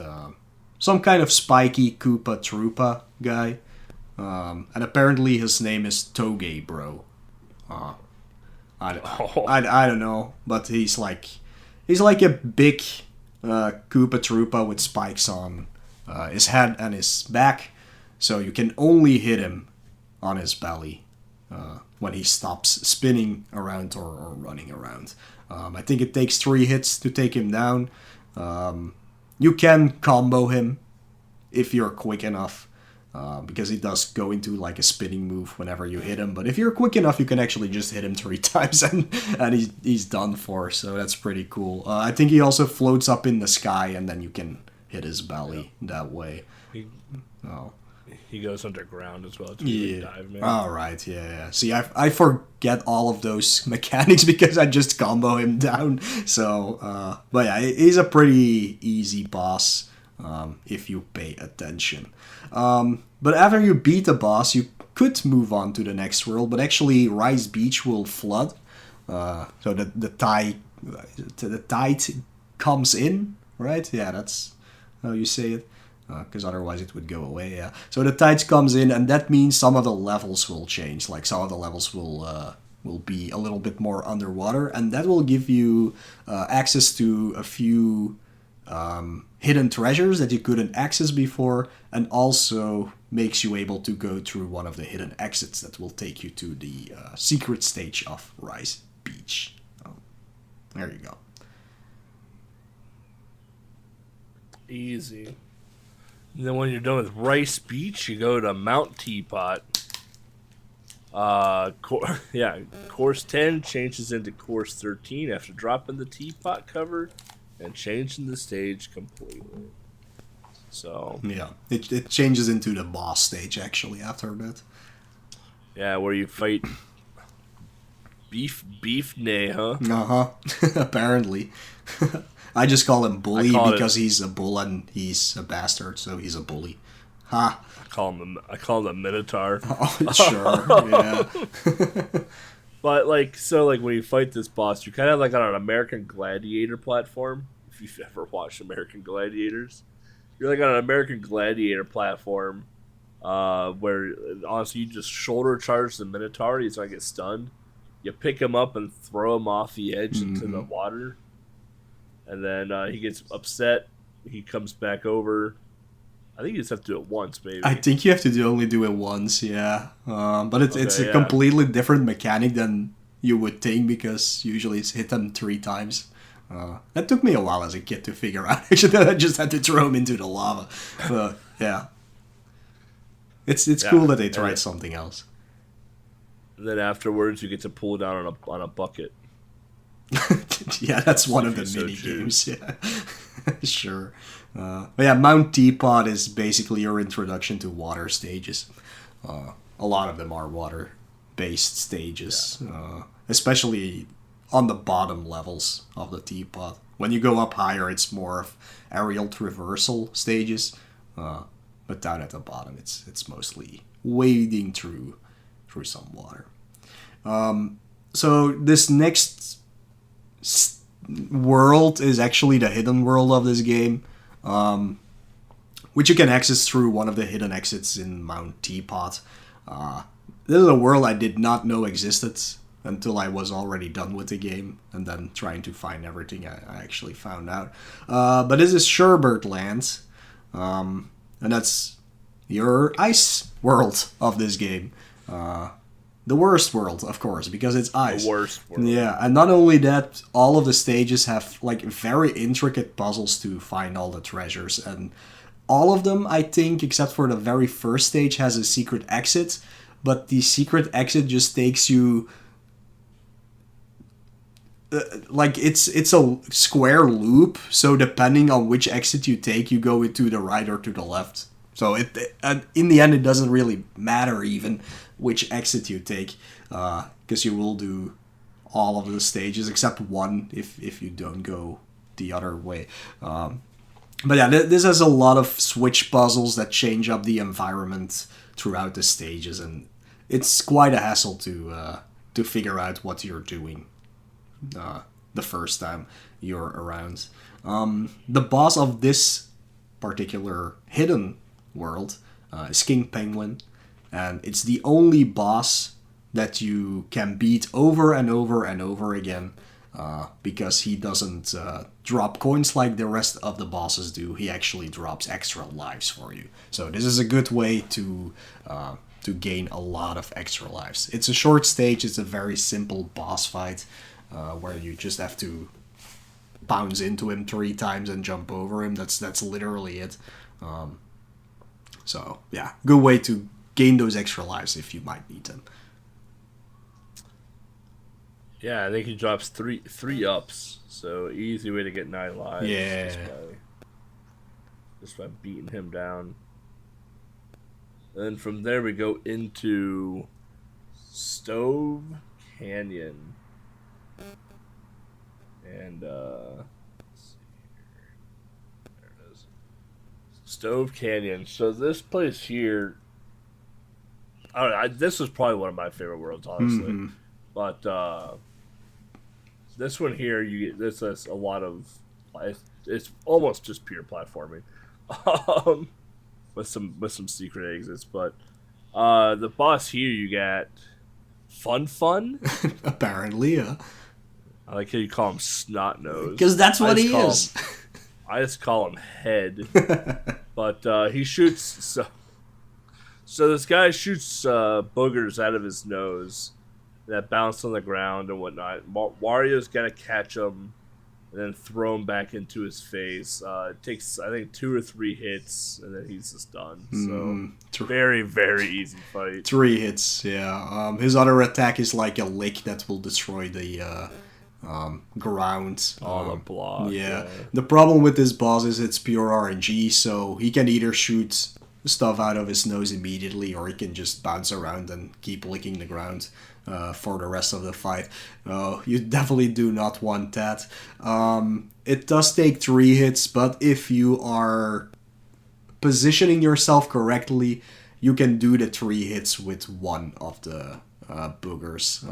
some kind of spiky Koopa Troopa guy. And apparently his name is Toge Bro. I don't know, but he's like a big Koopa Troopa with spikes on his head and his back, so you can only hit him on his belly when he stops spinning around or running around. I think it takes 3 hits to take him down. You can combo him if you're quick enough, because he does go into like a spinning move whenever you hit him. But if you're quick enough, you can actually just hit him 3 times and he's done for. So that's pretty cool. I think he also floats up in the sky, and then you can hit his belly that way. He goes underground as well. Yeah. Dive, man. All right. Yeah. See, I forget all of those mechanics because I just combo him down. So, but yeah, he's a pretty easy boss if you pay attention. But after you beat the boss, you could move on to the next world. But actually, Rise Beach will flood. So the tide comes in, right? Yeah, that's how you say it. Because otherwise it would go away, yeah. So the tides comes in, and that means some of the levels will change. Like some of the levels will be a little bit more underwater, and that will give you access to a few hidden treasures that you couldn't access before, and also makes you able to go through one of the hidden exits that will take you to the secret stage of Rise Beach. Oh, there you go. Easy. And then when you're done with Rice Beach, you go to Mount Teapot. Course 10 changes into Course 13 after dropping the teapot cover and changing the stage completely. So yeah, it changes into the boss stage actually after a bit. Yeah, where you fight Beef Nay, huh? Apparently. I just call him Bully because he's a bull and he's a bastard, so he's a bully. Ha! I call him the Minotaur. Oh, sure, yeah. But when you fight this boss, you're kind of like on an American Gladiator platform. If you've ever watched American Gladiators, you're like on an American Gladiator platform, where honestly you just shoulder charge the Minotaur. He's gonna get stunned. You pick him up and throw him off the edge into the water. And then he gets upset. He comes back over. I think you just have to do it once, maybe. I think you have to only do it once, yeah. But it's a completely different mechanic than you would think, because usually it's hit them 3 times. That took me a while as a kid to figure out. Actually, I just had to throw him into the lava. But yeah, it's cool that they tried something else. And then afterwards, you get to pull down on a bucket. Yeah, that's one of the mini games. Yeah, sure. But yeah, Mount Teapot is basically your introduction to water stages. A lot of them are water-based stages, especially on the bottom levels of the teapot. When you go up higher, it's more of aerial traversal stages, but down at the bottom, it's mostly wading through some water. So this next world is actually the hidden world of this game, which you can access through one of the hidden exits in Mount Teapot. This is a world I did not know existed until I was already done with the game, and then trying to find everything I actually found out. But this is Sherbert Land, and that's your ice world of this game. The worst world, of course, because it's ice. The worst world. Yeah, and not only that, all of the stages have like very intricate puzzles to find all the treasures, and all of them, I think, except for the very first stage, has a secret exit, but the secret exit just takes you like it's a square loop, so depending on which exit you take, you go to the right or to the left. So in the end, it doesn't really matter even which exit you take, because you will do all of the stages except one if you don't go the other way. But yeah, this has a lot of switch puzzles that change up the environment throughout the stages, and it's quite a hassle to figure out what you're doing the first time you're around. The boss of this particular hidden world is King Penguin, and it's the only boss that you can beat over and over and over again, because he doesn't drop coins like the rest of the bosses do. He actually drops extra lives for you. So this is a good way to gain a lot of extra lives. It's a short stage. It's a very simple boss fight where you just have to bounce into him 3 times and jump over him. That's literally it. So yeah, good way to gain those extra lives if you might need them. Yeah, I think he drops three ups, so easy way to get 9 lives. Yeah. Just by beating him down. And then from there we go into Stove Canyon. And let's see here. There it is. Stove Canyon. So this place here, I don't know, this was probably one of my favorite worlds, honestly. Mm-hmm. But this one here, this has a lot of, it's almost just pure platforming, with some secret exits. But the boss here, you got Fun. Apparently, yeah. I like how you call him Snot Nose, because that's what he is. I just call him Head. But he shoots. So this guy shoots boogers out of his nose that bounce on the ground and whatnot. Wario's got to catch him and then throw him back into his face. It takes, I think, 2 or 3 hits, and then he's just done. So very, very easy fight. 3 hits, yeah. His other attack is like a lick that will destroy the ground. On the block. Yeah. The problem with this boss is it's pure RNG, so he can either shoot stuff out of his nose immediately, or he can just bounce around and keep licking the ground for the rest of the fight. You definitely do not want that. It does take 3 hits, but if you are positioning yourself correctly, you can do the 3 hits with 1 of the boogers.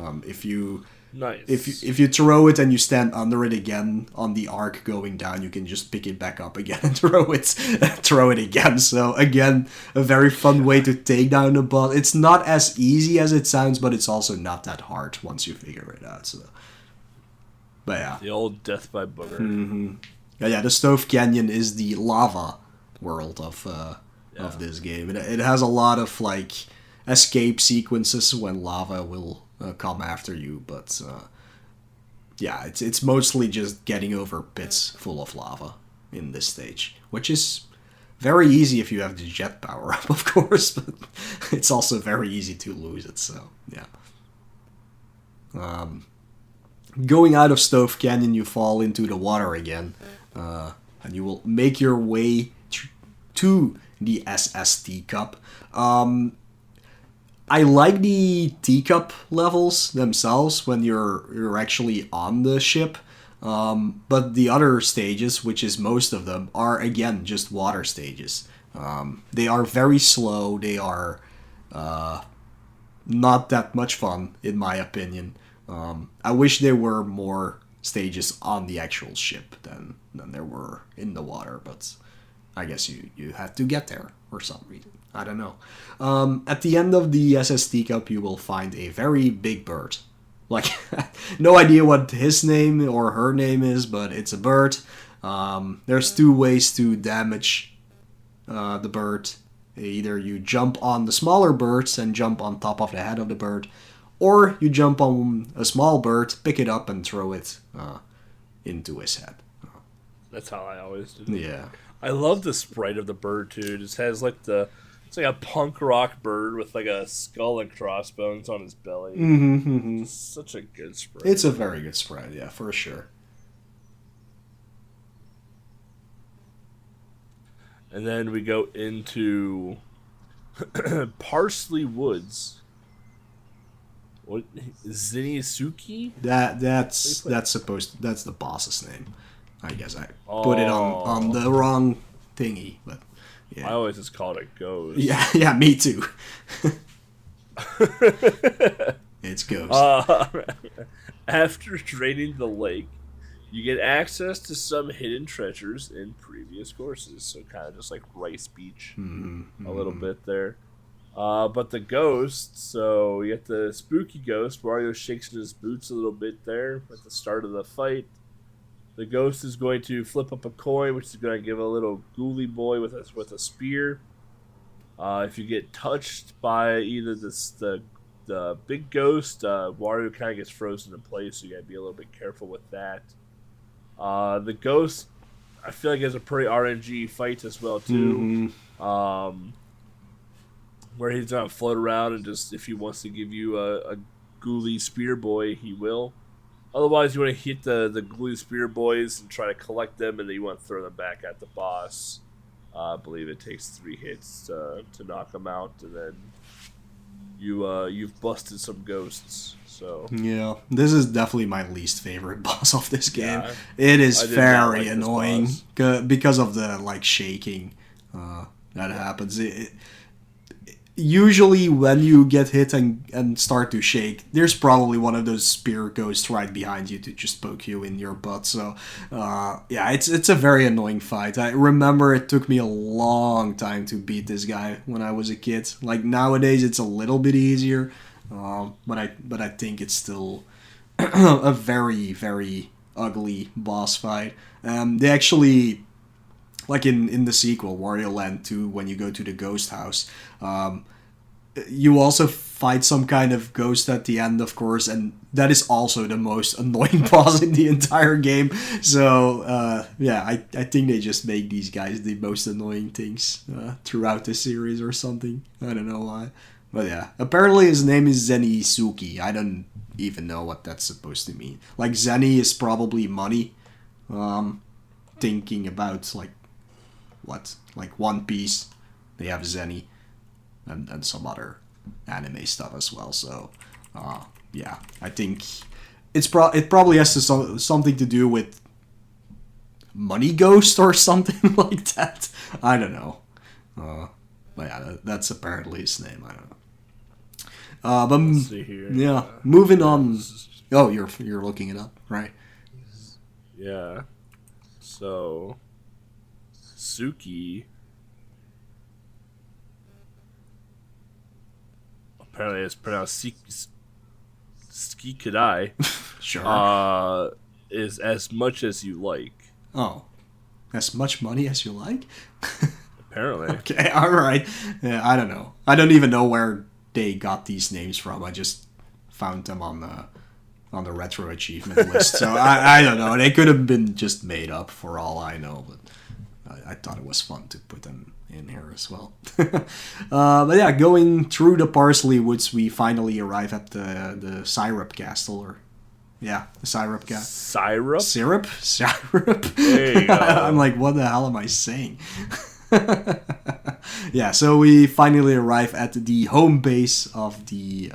Nice. If you throw it and you stand under it again on the arc going down, you can just pick it back up again and throw it again. So again, a very fun way to take down the boss. It's not as easy as it sounds, but it's also not that hard once you figure it out. So, but yeah, the old death by booger. Mm-hmm. Yeah, the Stove Canyon is the lava world of this game. It has a lot of like escape sequences when lava will come after you, but yeah, it's mostly just getting over pits full of lava in this stage, which is very easy if you have the jet power up, of course, but it's also very easy to lose it. So yeah, going out of Stove Canyon, you fall into the water again, and you will make your way to the SS Teacup. I like the teacup levels themselves when you're actually on the ship, but the other stages, which is most of them, are again just water stages. They are very slow. They are not that much fun, in my opinion. I wish there were more stages on the actual ship than there were in the water, but I guess you had to get there for some reason. I don't know. At the end of the SS Teacup, you will find a very big bird. Like, no idea what his name or her name is, but it's a bird. There's two ways to damage the bird. Either you jump on the smaller birds and jump on top of the head of the bird, or you jump on a small bird, pick it up, and throw it into his head. That's how I always do. Yeah. I love the sprite of the bird too. It just has like it's like a punk rock bird with like a skull and crossbones on his belly. Such a good sprite. It's a very good sprite, yeah, for sure. And then we go into Parsley Woods. What, Zinisuki? That's the boss's name. I guess I put it on the wrong thingy, but yeah. I always just call it a ghost. Yeah, me too. It's ghost. After draining the lake, you get access to some hidden treasures in previous courses. So kind of just like Rice Beach a little bit there. But the ghost, so you get the spooky ghost. Wario shakes in his boots a little bit there at the start of the fight. The ghost is going to flip up a coin, which is going to give a little ghouly boy with a spear. If you get touched by either the big ghost, Wario kind of gets frozen in place, so you got to be a little bit careful with that. The ghost, I feel like, has a pretty RNG fight as well too. Where he's going to float around and just, if he wants to give you a ghouly spear boy, he will. Otherwise, you want to hit the ghouly spear boys and try to collect them, and then you want to throw them back at the boss. I believe it takes 3 hits to knock them out, and then you've busted some ghosts. So yeah, this is definitely my least favorite boss of this game. Yeah, it is very annoying because of the shaking that happens. Usually when you get hit and start to shake, there's probably one of those spear ghosts right behind you to just poke you in your butt. So yeah, it's a very annoying fight. I remember it took me a long time to beat this guy when I was a kid. Like nowadays it's a little bit easier, but I think it's still a very, very ugly boss fight. They actually, like in the sequel, Wario Land 2, when you go to the ghost house, you also fight some kind of ghost at the end, of course, and that is also the most annoying boss in the entire game. So, yeah, I think they just make these guys the most annoying things throughout the series or something. I don't know why. But yeah, apparently his name is Zenisuke. I don't even know what that's supposed to mean. Like, Zeni is probably money. Thinking about, what? Like One Piece, they have Zeni, and some other anime stuff as well. So, yeah, I think it probably has something to do with Money Ghost or something like that. I don't know. But yeah, that's apparently his name. I don't know. But let's see here. Yeah, moving on. Oh, you're looking it up, right? Yeah. So, Suki. Apparently, it's pronounced Skikadai. Sure. Is as much as you like. Oh, as much money as you like? Apparently. Okay, all right. Yeah, I don't know. I don't even know where they got these names from. I just found them on the retro achievement list. So I don't know. They could have been just made up for all I know, but I thought it was fun to put them in here as well. But yeah, going through the Parsley Woods, we finally arrive at the Syrup Castle, or yeah, the Syrup Castle. Syrup? There you go. I'm like, what the hell am I saying? Yeah, so we finally arrive at the home base of the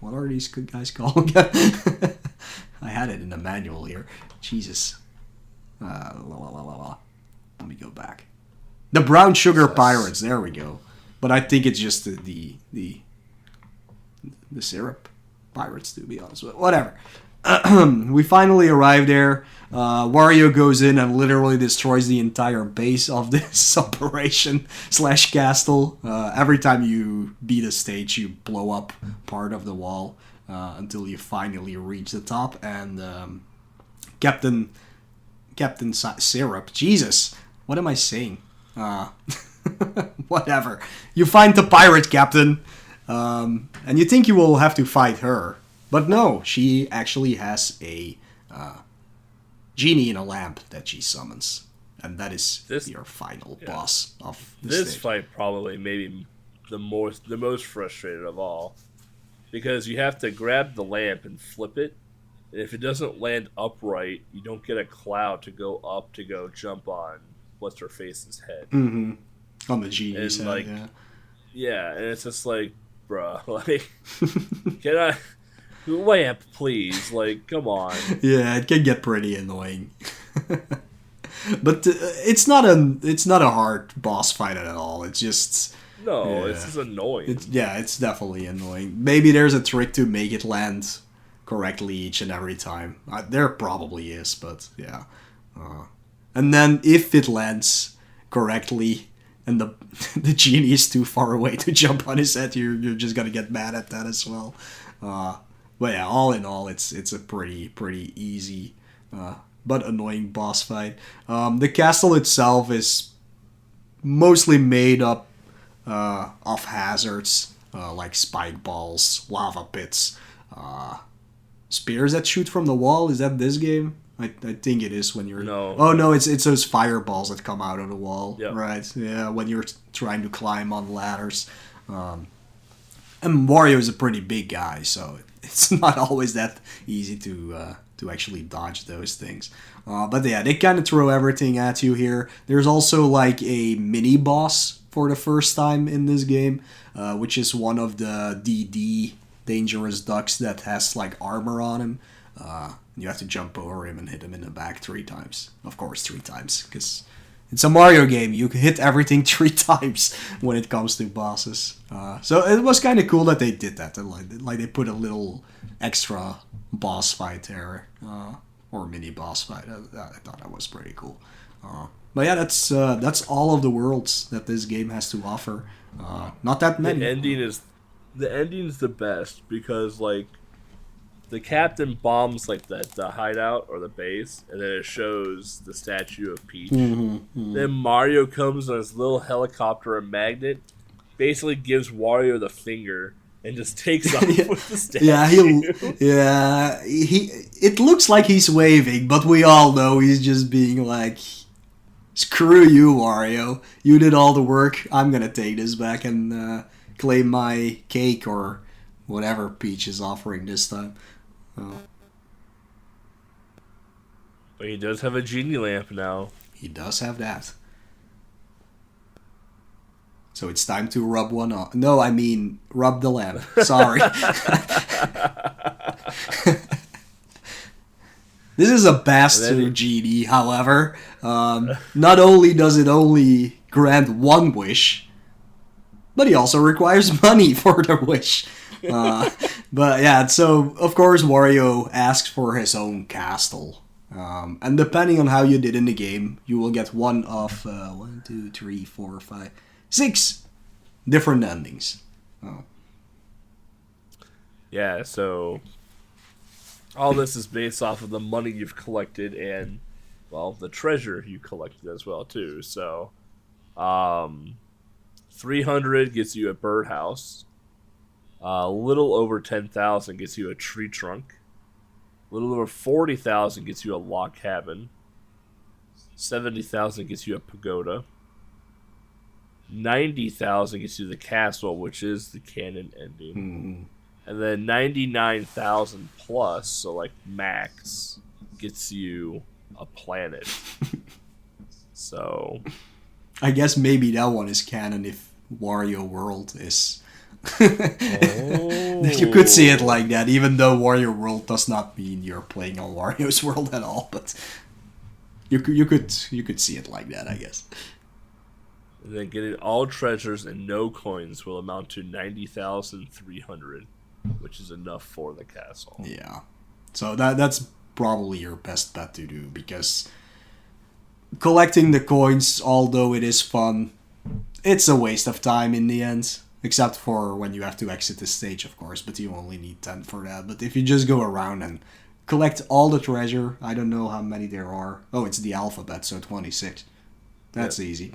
what are these good guys called? I had it in the manual here. Jesus. Let me go back. The Brown Sugar Pirates. There we go. But I think it's just the Syrup Pirates, to be honest with. Whatever. We finally arrive there. Wario goes in and literally destroys the entire base of this operation / castle. Every time you beat a stage, you blow up part of the wall. until you finally reach the top. And Captain Syrup. Jesus, what am I saying? Whatever. You find the pirate captain, and you think you will have to fight her, but no, she actually has a genie in a lamp that she summons, and that is your final boss of this fight. Probably maybe the most frustrated of all, because you have to grab the lamp and flip it. And if it doesn't land upright, you don't get a cloud to go up to go jump on what's her face's head. Mm-hmm. On the genie's head, like, yeah, and it's just like, bruh, like, can I lamp, please? Like, come on. Yeah, it can get pretty annoying. But it's not a hard boss fight at all. It's just it's just annoying. It's definitely annoying. Maybe there's a trick to make it land correctly each and every time. There probably is, but yeah. And then if it lands correctly and the genie is too far away to jump on his head, you're just gonna get mad at that as well. But yeah, all in all, it's a pretty easy but annoying boss fight. The castle itself is mostly made up of hazards like spike balls, lava pits, spears that shoot from the wall. Is that this game? I think it is when you're... No. Oh, no, it's those fireballs that come out of the wall. Yep. Right, yeah, when you're trying to climb on ladders. And Wario is a pretty big guy, so it's not always that easy to actually dodge those things. But yeah, they kind of throw everything at you here. There's also like a mini-boss for the first time in this game, which is one of the DD, Dangerous Ducks, that has like armor on him. You have to jump over him and hit him in the back 3 times. Of course, 3 times, because it's a Mario game. You can hit everything 3 times when it comes to bosses. So it was kind of cool that they did that. Like they put a little extra boss fight there, or mini boss fight. I thought that was pretty cool. But yeah, that's all of the worlds that this game has to offer. Not that many. The ending is the best because like the captain bombs like the hideout or the base, and then it shows the statue of Peach. Then Mario comes on his little helicopter and magnet, basically gives Wario the finger and just takes off with the statue. It looks like he's waving, but we all know he's just being like, screw you, Wario. You did all the work. I'm gonna take this back and claim my cake or whatever Peach is offering this time. But he does have a genie lamp now. He does have that. So it's time to rub one on. No, I mean, rub the lamp. Sorry. This is a bastard genie, however. Not only does it only grant one wish, but he also requires money for the wish. But yeah, so of course Wario asks for his own castle. And depending on how you did in the game, you will get one of 1, 2, 3, 4, 5, 6 different endings. Yeah, so all this is based off of the money you've collected and, well, the treasure you collected as well too. So 300 gets you a birdhouse. A little over 10,000 gets you a tree trunk. A little over 40,000 gets you a log cabin. 70,000 gets you a pagoda. 90,000 gets you the castle, which is the canon ending. And then 99,000 plus, so like max, gets you a planet. So I guess maybe that one is canon if Wario World is... You could see it like that, even though Wario World does not mean you're playing on Wario's World at all, but you could see it like that, I guess. And then getting all treasures and no coins will amount to 90,300, which is enough for the castle. Yeah. So that's probably your best bet to do, because collecting the coins, although it is fun, it's a waste of time in the end. Except for when you have to exit the stage, of course, but you only need 10 for that. But if you just go around and collect all the treasure, I don't know how many there are. Oh, it's the alphabet, so 26. That's easy.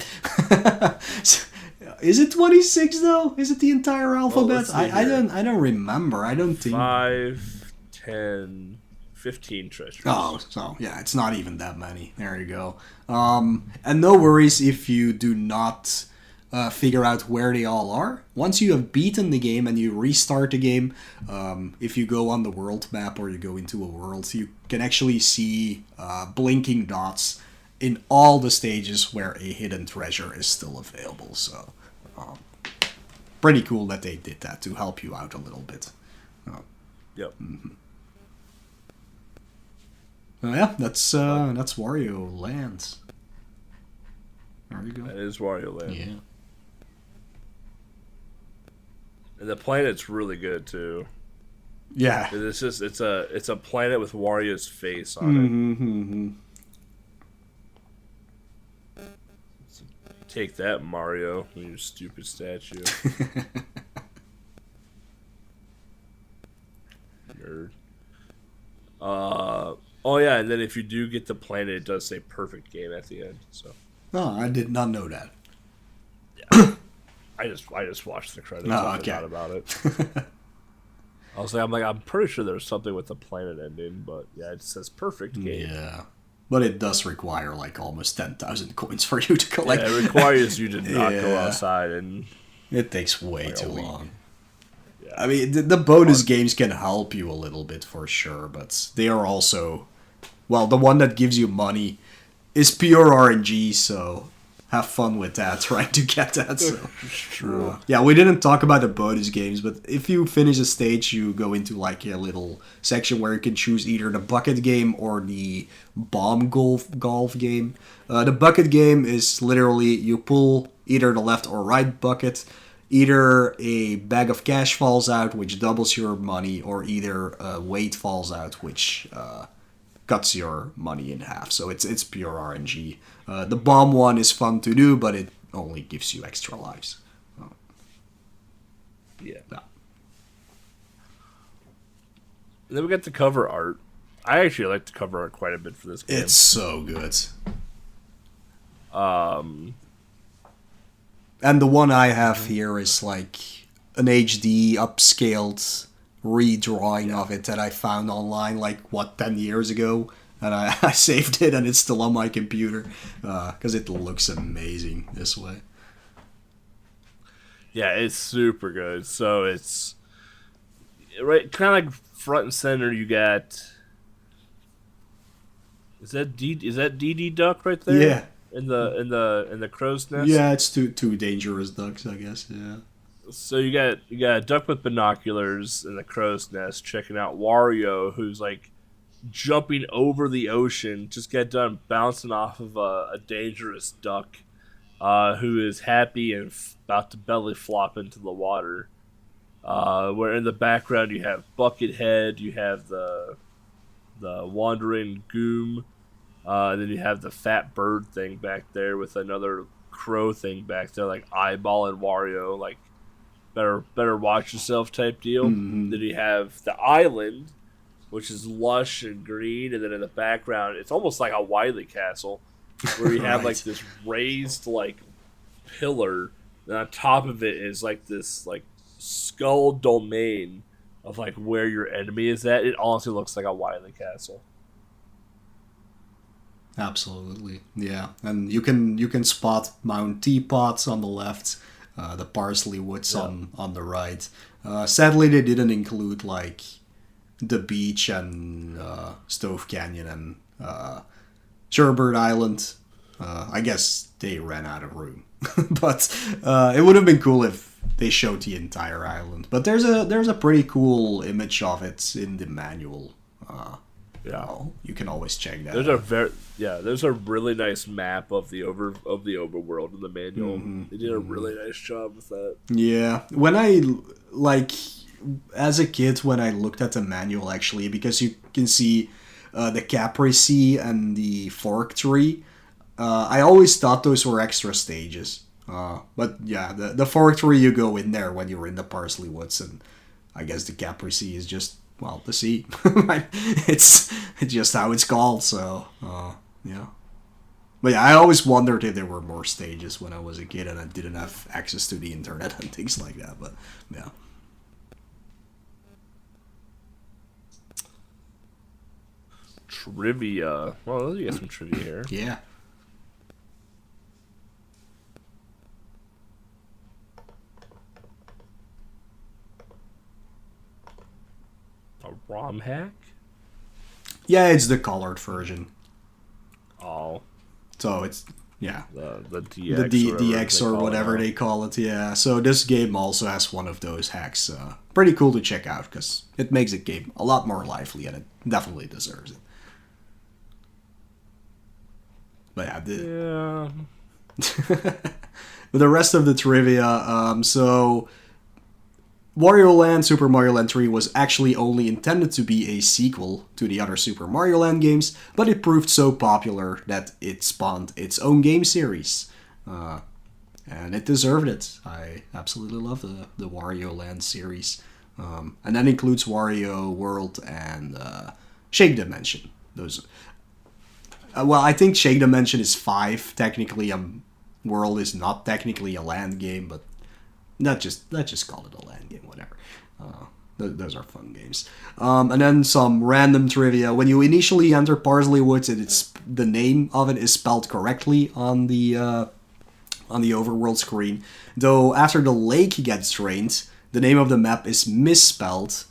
Is it 26 though? Is it the entire alphabet? I don't remember. I don't think 5, 10, 15 treasures. Oh, so yeah, it's not even that many. There you go. And no worries if you do not figure out where they all are. Once you have beaten the game and you restart the game, if you go on the world map or you go into a world, you can actually see blinking dots in all the stages where a hidden treasure is still available. So, pretty cool that they did that to help you out a little bit. Yep. Mm-hmm. Yeah, that's Wario Land. There you go. That is Wario Land. Yeah. And the planet's really good too. Yeah. It's a planet with Wario's face on it. Mm-hmm. Take that, Mario, you stupid statue. Nerd. Oh yeah, and then if you do get the planet, it does say perfect game at the end. So. Oh, I did not know that. Yeah. I just watched the credits. Oh, and forgot about it. I'm pretty sure there's something with the planet ending, but yeah, it says perfect game. Yeah. But it does require like almost 10,000 coins for you to collect. Yeah, it requires you to not go outside, and it takes way too long. Yeah. I mean, the bonus games can help you a little bit for sure, but they are also, well, the one that gives you money is pure RNG, so have fun with that, trying to get that. So. True. Yeah, we didn't talk about the bonus games, but if you finish a stage, you go into like a little section where you can choose either the bucket game or the bomb golf game. The bucket game is literally you pull either the left or right bucket, either a bag of cash falls out, which doubles your money, or either a weight falls out, which cuts your money in half. So it's pure RNG. The bomb one is fun to do, but it only gives you extra lives. Yeah. And then we got the cover art. I actually like the cover art quite a bit for this game. It's so good. And the one I have here is like an HD upscaled redrawing of it that I found online 10 years ago, and I saved it and it's still on my computer because it looks amazing this way. Yeah, it's super good. So it's right, kind of like front and center. You got is that DD Duck right there? Yeah. In the crow's nest. Yeah, it's two dangerous ducks, I guess. Yeah. So you got a duck with binoculars in the crow's nest checking out Wario, who's like jumping over the ocean, just got done bouncing off of a dangerous duck, who is happy and about to belly flop into the water. Where in the background you have Buckethead, you have the wandering Goom, and then you have the fat bird thing back there with another crow thing back there, like eyeballing Wario, like better watch yourself type deal. Mm-hmm. Then you have the island, which is lush and green, and then in the background it's almost like a Wily Castle, where you have like this raised like pillar, and on top of it is like this like skull domain of like where your enemy is at. It honestly looks like a Wily Castle. Absolutely, yeah, and you can spot Mount Teapots on the left, the Parsley Woods on the right. Sadly, they didn't include like the beach and Stove Canyon and Sherbird Island. I guess they ran out of room, but it would have been cool if they showed the entire island. But there's a pretty cool image of it in the manual. You can always check that. There's a really nice map of the overworld in the manual. Mm-hmm. They did a really nice job with that. Yeah, when I as a kid, when I looked at the manual, actually, because you can see the Capri Sea and the Fork Tree, I always thought those were extra stages. But yeah, the fourth tree you go in there when you're in the Parsley Woods, and I guess the Capri Sea is just, well, the sea. it's just how it's called, so, yeah. But yeah, I always wondered if there were more stages when I was a kid and I didn't have access to the internet and things like that, but yeah. Trivia. Well, let's get some trivia here. Yeah. A ROM hack? Yeah, it's the colored version. Oh. So it's, yeah. The DX, DX or whatever they call it, yeah. So this game also has one of those hacks. Pretty cool to check out, because it makes the game a lot more lively, and it definitely deserves it. But yeah, the rest of the trivia, so Wario Land Super Mario Land 3 was actually only intended to be a sequel to the other Super Mario Land games, but it proved so popular that it spawned its own game series. And it deserved it. I absolutely love the Wario Land series. And that includes Wario World and Shake Dimension. Those. Well, I think Shake Dimension is 5. Technically, World is not technically a land game, but let's just call it a land game, whatever. Those are fun games. And then some random trivia. When you initially enter Parsley Woods, the name of it is spelled correctly on the overworld screen. Though after the lake gets drained, the name of the map is misspelled.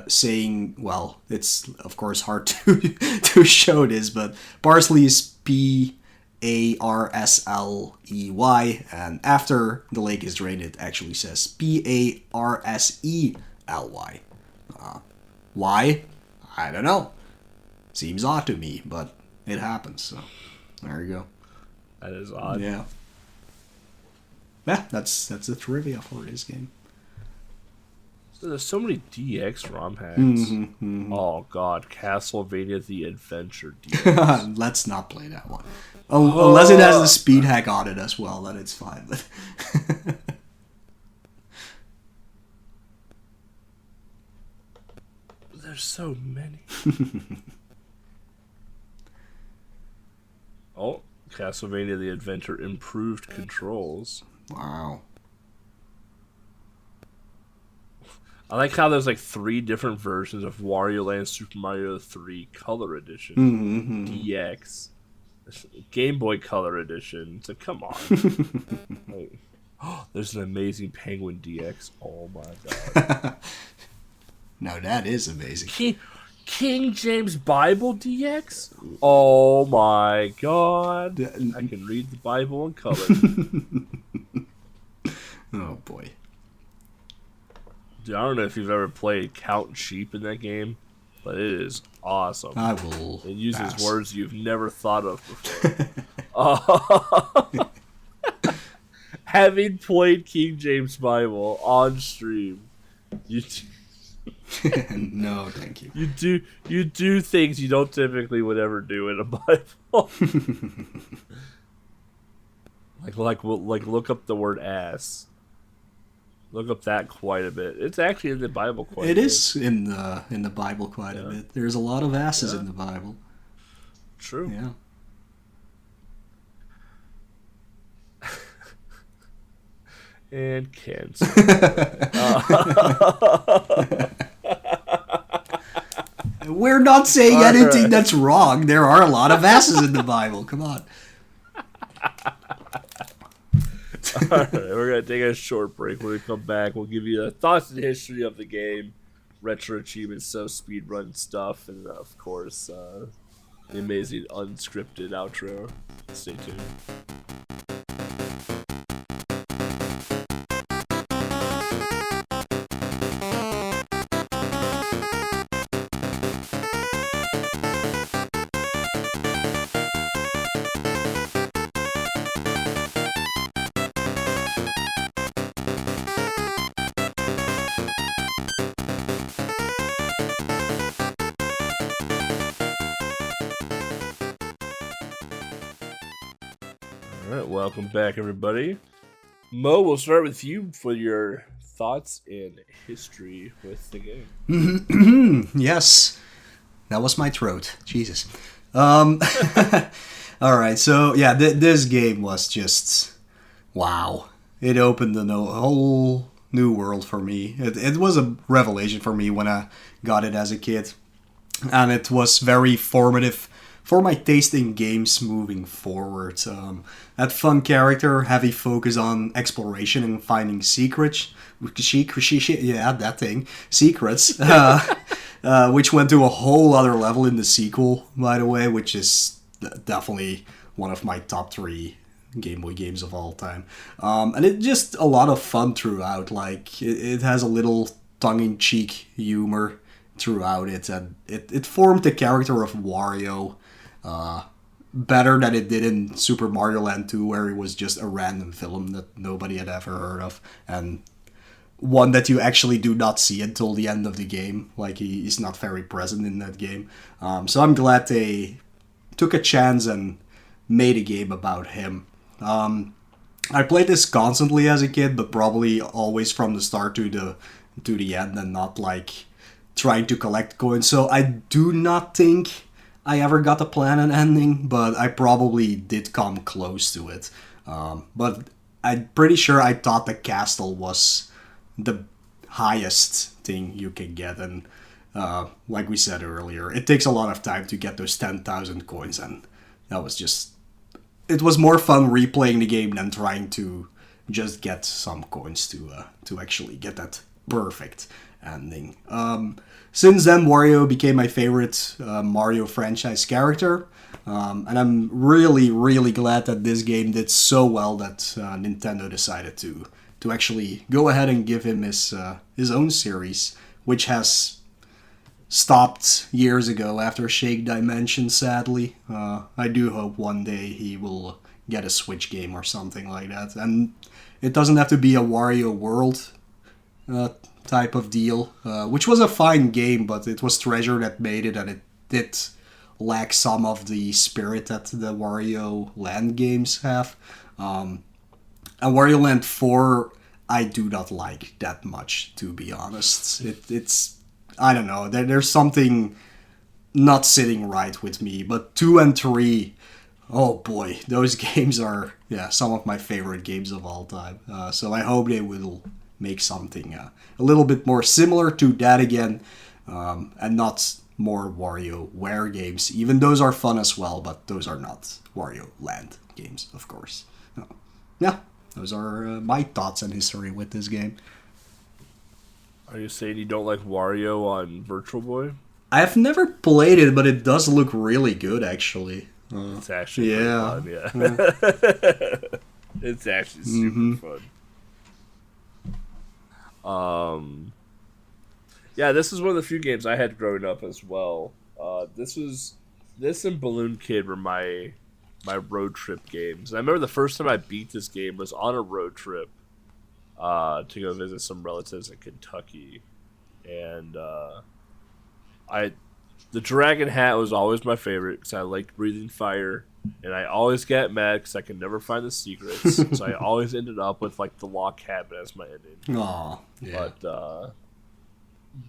Saying, well, it's of course hard to show this, but Parsley is Parsley, and after the lake is drained, it actually says Parsely. Why? I don't know. Seems odd to me, but it happens. So there you go. That is odd. Yeah. Yeah, that's the trivia for this game. There's so many DX ROM hacks. Oh god, Castlevania The Adventure DX. Let's not play that one. Unless it has the speed hack on it as well, then it's fine. But there's so many. Oh, Castlevania The Adventure improved controls. Wow. I like how there's like 3 different versions of Wario Land Super Mario 3 Color Edition, DX, Game Boy Color Edition. So come on. Like, there's an amazing Penguin DX. Oh my god. Now that is amazing. King James Bible DX? Oh my god. I can read the Bible in color. Oh boy. Dude, I don't know if you've ever played Count Sheep in that game, but it is awesome. I will. It uses pass. words you've never thought of before. Having played King James Bible on stream, No, thank you. you do things you don't typically would ever do in a Bible. like look up the word ass. Look up that quite a bit. It's actually in the Bible quite a bit. It is in the Bible quite a bit. There's a lot of asses in the Bible. True. Yeah. And cancel. We're not saying anything that's wrong. There are a lot of asses in the Bible. Come on. Alright, we're going to take a short break. When we come back, we'll give you the thoughts and history of the game, retro achievements, so speedrun stuff, and of course, the amazing unscripted outro. Stay tuned. Alright, welcome back, everybody. Mo, we'll start with you for your thoughts and history with the game. Yes, that was my throat. Jesus. Um, all right, so yeah, this game was just wow. It opened a whole new world for me. It was a revelation for me when I got it as a kid, and it was very formative for my taste in games moving forward. That fun character, heavy focus on exploration and finding secrets. Yeah, that thing. Secrets. Which went to a whole other level in the sequel, by the way, which is definitely one of my top 3 Game Boy games of all time. And it's just a lot of fun throughout. Like, it has a little tongue-in-cheek humor throughout it, and it formed the character of Wario better than it did in Super Mario Land 2, where it was just a random villain that nobody had ever heard of, and one that you actually do not see until the end of the game. Like, he's not very present in that game. So I'm glad they took a chance and made a game about him. I played this constantly as a kid, but probably always from the start to the end, and not like trying to collect coins. So I do not think I ever got to plan an ending, but I probably did come close to it. But I'm pretty sure I thought the castle was the highest thing you can get, and like we said earlier, it takes a lot of time to get those 10,000 coins, and that was just... It was more fun replaying the game than trying to just get some coins to actually get that perfect ending. Since then, Wario became my favorite Mario franchise character, and I'm really, really glad that this game did so well that Nintendo decided to actually go ahead and give him his own series, which has stopped years ago after Shake Dimension, sadly. I do hope one day he will get a Switch game or something like that. And it doesn't have to be a Wario World type of deal, which was a fine game, but it was Treasure that made it, and it did lack some of the spirit that the Wario Land games have. And Wario Land 4, I do not like that much, to be honest. It's I don't know, there's something not sitting right with me. But 2 and 3, oh boy, those games are some of my favorite games of all time. So I hope they will make something a little bit more similar to that again, and not more WarioWare games. Even those are fun as well, but those are not Wario Land games, of course. Yeah, those are my thoughts and history with this game. Are you saying you don't like Wario on Virtual Boy? I have never played it, but it does look really good, actually. It's actually pretty fun, yeah. It's actually super fun. Yeah, this is one of the few games I had growing up as well. This and Balloon Kid were my road trip games. And I remember the first time I beat this game was on a road trip to go visit some relatives in Kentucky, and the dragon hat was always my favorite because I liked breathing fire, and I always got mad because I could never find the secrets, so I always ended up with like the log cabin as my ending. Aw, yeah.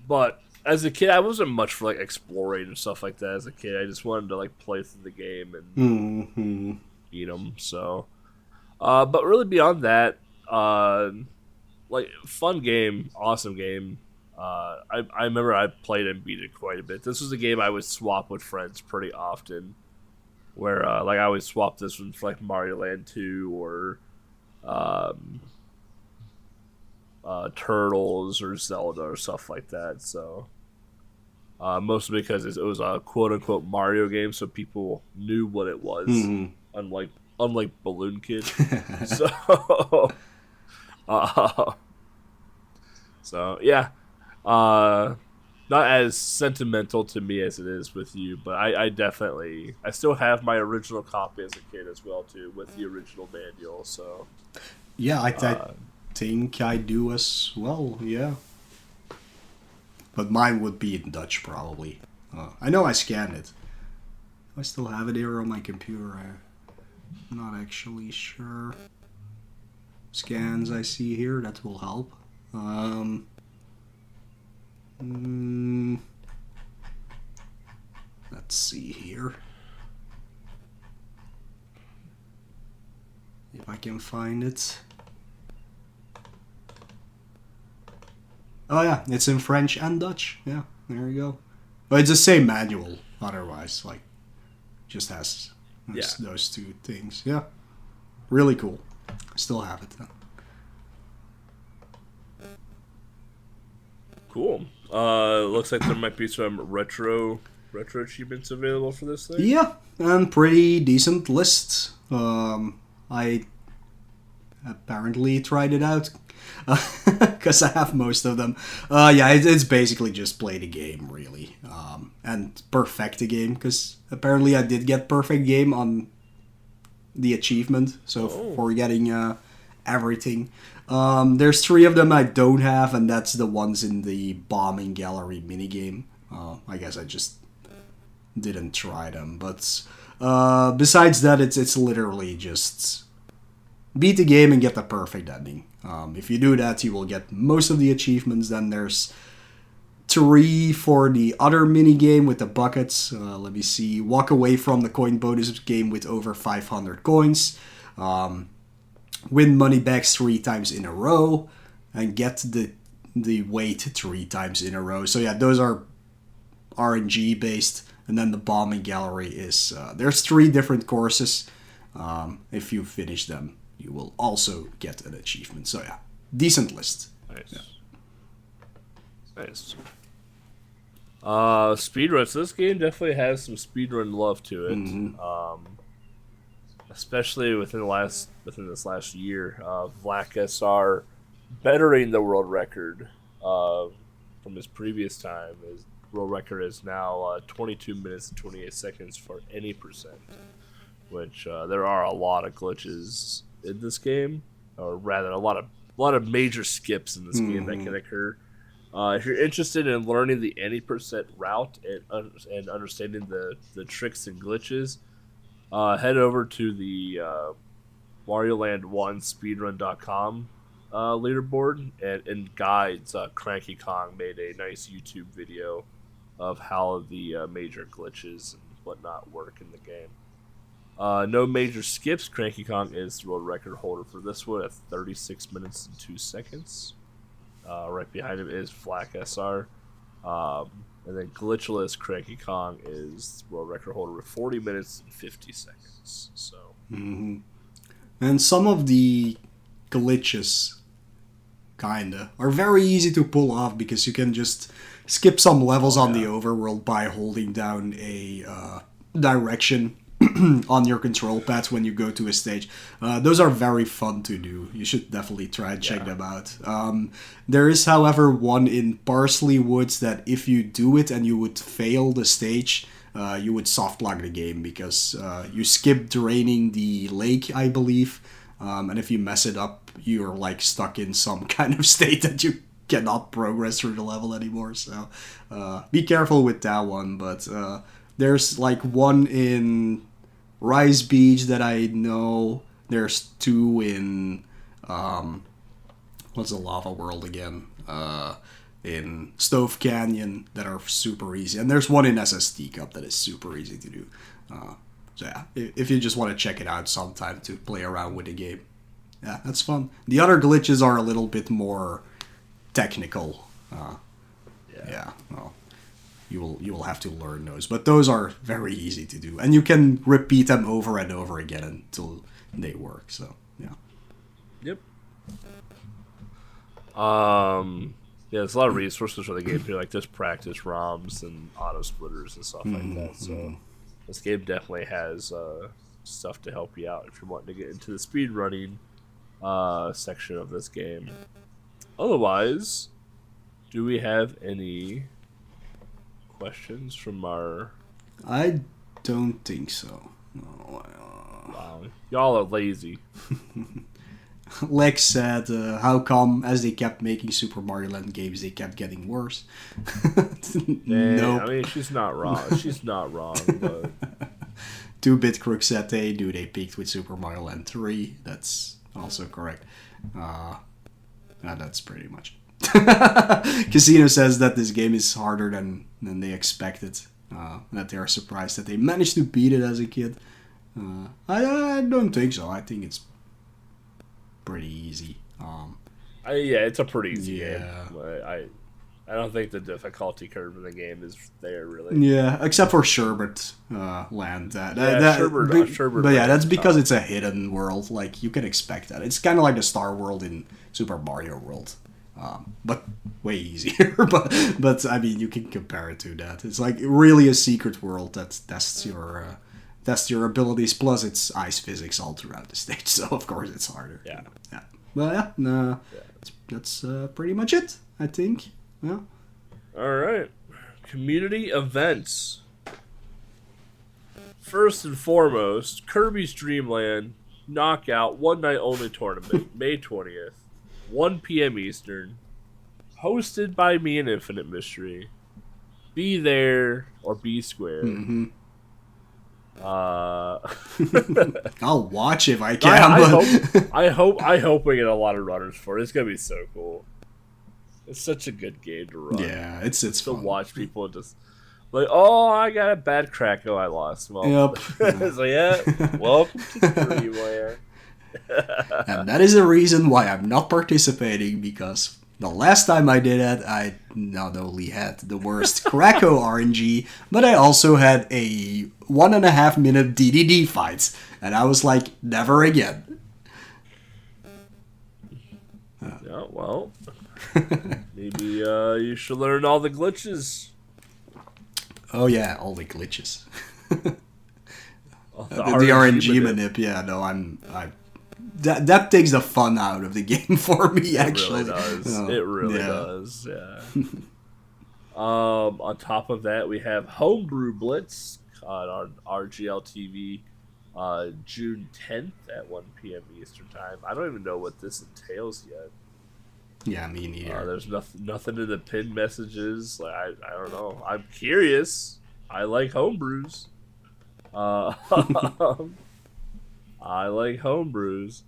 But as a kid, I wasn't much for like exploring and stuff like that. As a kid, I just wanted to like play through the game and beat them. So, but really beyond that, like fun game, awesome game. I remember I played and beat it quite a bit. This was a game I would swap with friends pretty often, where like I would swap this one for like Mario Land 2 or Turtles or Zelda or stuff like that. So mostly because it was a quote unquote Mario game, so people knew what it was, unlike Balloon Kid. So so yeah. Not as sentimental to me as it is with you, but I still have my original copy as a kid as well too, with the original manual. So yeah, I think I do as well. Yeah, but mine would be in Dutch probably. I know I scanned it. I still have it here on my computer. I'm not actually sure. scans I see here. That will help. Let's see here. If I can find it. Oh yeah, it's in French and Dutch. Yeah, there you go. But it's the same manual otherwise, like just has those two things. Yeah. Really cool. I still have it though. Cool. Looks like there might be some retro achievements available for this thing. Yeah, and pretty decent lists. I apparently tried it out because I have most of them. Yeah, it's basically just play the game, really, and perfect the game, because apparently I did get perfect game on the achievement, so for getting everything. There's 3 of them I don't have, and that's the ones in the bombing gallery minigame. I guess I just didn't try them, but besides that, it's literally just beat the game and get the perfect ending. If you do that, you will get most of the achievements. Then there's 3 for the other mini game with the buckets. Let me see. Walk away from the coin bonus game with over 500 coins. Win money bags 3 times in a row. And get the weight 3 times in a row. So yeah, those are RNG based. And then the bombing gallery is... there's 3 different courses. If you finish them, you will also get an achievement. So yeah, decent list. Nice. Yeah. Nice. Speedruns. So this game definitely has some speedrun love to it. Mm-hmm. Especially within this last year. Vlak SR bettering the world record from his previous time. His world record is now 22 minutes and 28 seconds for any percent. Which there are a lot of glitches in this game, or rather, a lot of major skips in this game that can occur. If you're interested in learning the any percent route and understanding the tricks and glitches, head over to the WarioLand1speedrun.com leaderboard and guides. Cranky Kong made a nice YouTube video of how the major glitches and whatnot work in the game. No major skips. Cranky Kong is the world record holder for this one at 36 minutes and 2 seconds. Right behind him is Vlak SR. And then glitchless Cranky Kong is the world record holder with 40 minutes and 50 seconds. So. Mm-hmm. And some of the glitches, kinda, are very easy to pull off because you can just skip some levels on the overworld by holding down a direction on your control pads when you go to a stage. Those are very fun to do. You should definitely try and check them out. There is, however, one in Parsley Woods that if you do it and you would fail the stage, you would soft lock the game because you skip draining the lake, I believe. And if you mess it up, you're like stuck in some kind of state that you cannot progress through the level anymore. So be careful with that one. But there's like one in Rice Beach that I know. There's 2 in what's the lava world again? In Stove Canyon that are super easy, and there's one in SSD Cup that is super easy to do. So yeah, if you just want to check it out sometime to play around with the game, yeah, that's fun. The other glitches are a little bit more technical. Yeah, well, you will have to learn those, but those are very easy to do, and you can repeat them over and over again until they work. So yeah. Yep. Yeah, there's a lot of resources for the game here, like just practice ROMs and auto splitters and stuff like that. So this game definitely has stuff to help you out if you're wanting to get into the speedrunning section of this game. Otherwise, do we have any questions from our... I don't think so. No. Wow, y'all are lazy. Lex said, how come as they kept making Super Mario Land games, they kept getting worse? Nope. I mean, she's not wrong. She's not wrong, but... 2-Bit Crook said they peaked with Super Mario Land 3. That's also correct. That's pretty much it. Casino says that this game is harder than they expected. That they are surprised that they managed to beat it as a kid. I don't think so. I think it's pretty easy. Yeah, it's a pretty easy yeah. game. I don't think the difficulty curve in the game is there really. Yeah, except for Sherbert Land. Sherbert. But yeah, that's because it's a hidden world. Like you can expect that. It's kind of like the Star World in Super Mario World, but way easier. but I mean, you can compare it to that. It's like really a secret world. That's your abilities. Plus, it's ice physics all throughout the stage. So of course, it's harder. Yeah. Well, yeah, no, that's pretty much it. I think. Yeah. All right. Community events. First and foremost, Kirby's Dream Land Knockout One Night Only Tournament, May 20th, 1 p.m. Eastern, hosted by me and Infinite Mystery. Be there or be square. Mm-hmm. I'll watch if I can. I hope we get a lot of runners for it. It's gonna be so cool. It's such a good game to run. Yeah, it's to fun. watch people just like, oh, I got a bad crack. Oh, I lost. Well, yep. So yeah, welcome to Dreamware. And that is the reason why I'm not participating, because the last time I did it, I not only had the worst Krakow RNG, but I also had a 1.5 minute DDD fight, and I was like, never again. Yeah, well. Maybe you should learn all the glitches. Oh yeah, all the glitches. The RNG manip. Yeah, no, that takes the fun out of the game for me. Actually, it really does. Yeah. On top of that, we have Homebrew Blitz on RGL TV, June 10th at 1 p.m. Eastern Time. I don't even know what this entails yet. Yeah, me neither. There's nothing in the pinned messages. Like, I don't know. I'm curious. I like homebrews. I like homebrews.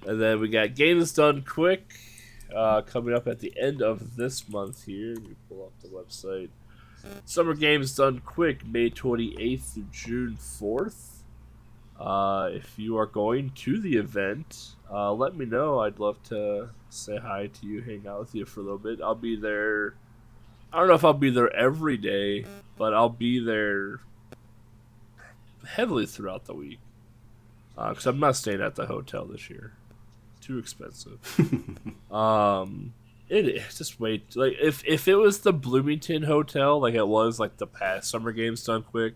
And then we got Games Done Quick coming up at the end of this month here. Let me pull up the website. Summer Games Done Quick, May 28th through June 4th. If you are going to the event, let me know. I'd love to say hi to you, hang out with you for a little bit. I'll be there. I don't know if I'll be there every day, but I'll be there heavily throughout the week. Because I'm not staying at the hotel this year. Too expensive. It is just wait. Like if it was the Bloomington Hotel, like it was like the past Summer Games Done Quick,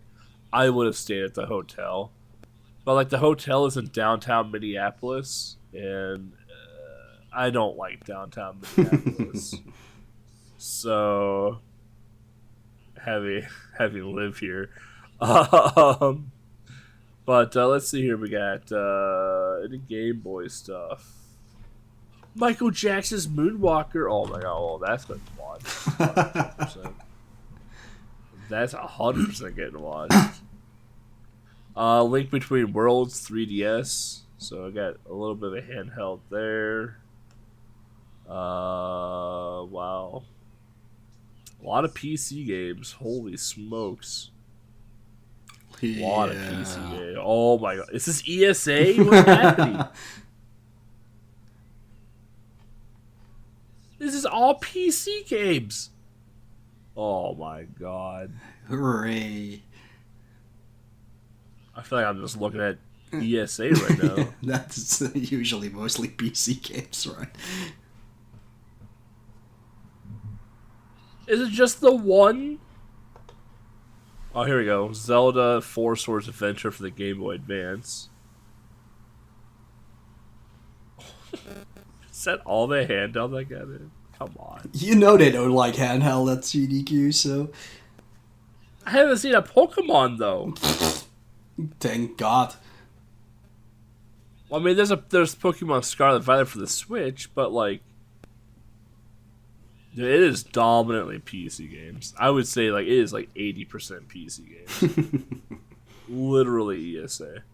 I would have stayed at the hotel. But like the hotel is in downtown Minneapolis, and I don't like downtown Minneapolis. So having lived here, but let's see here. We got any Game Boy stuff. Michael Jackson's Moonwalker. Oh my god! Oh, that's good to watch. 100%. That's 100% getting watched. Link Between Worlds 3DS. So I got a little bit of a handheld there. Wow. A lot of PC games. Holy smokes. A lot of PC games. Oh my god. Is this ESA? What's happening? This is all PC games. Oh my god. Hooray. I feel like I'm just looking at ESA right now. That's usually mostly PC games, right? Is it just the one? Oh, here we go. Zelda 4 Swords Adventure for the Game Boy Advance. Is that all the handheld I got in? Come on. You know they don't like handheld at CDQ, so... I haven't seen a Pokemon, though. Thank God. I mean, there's Pokemon Scarlet Violet for the Switch, but, like... it is dominantly PC games. I would say, like, it is, like, 80% PC games. Literally ESA.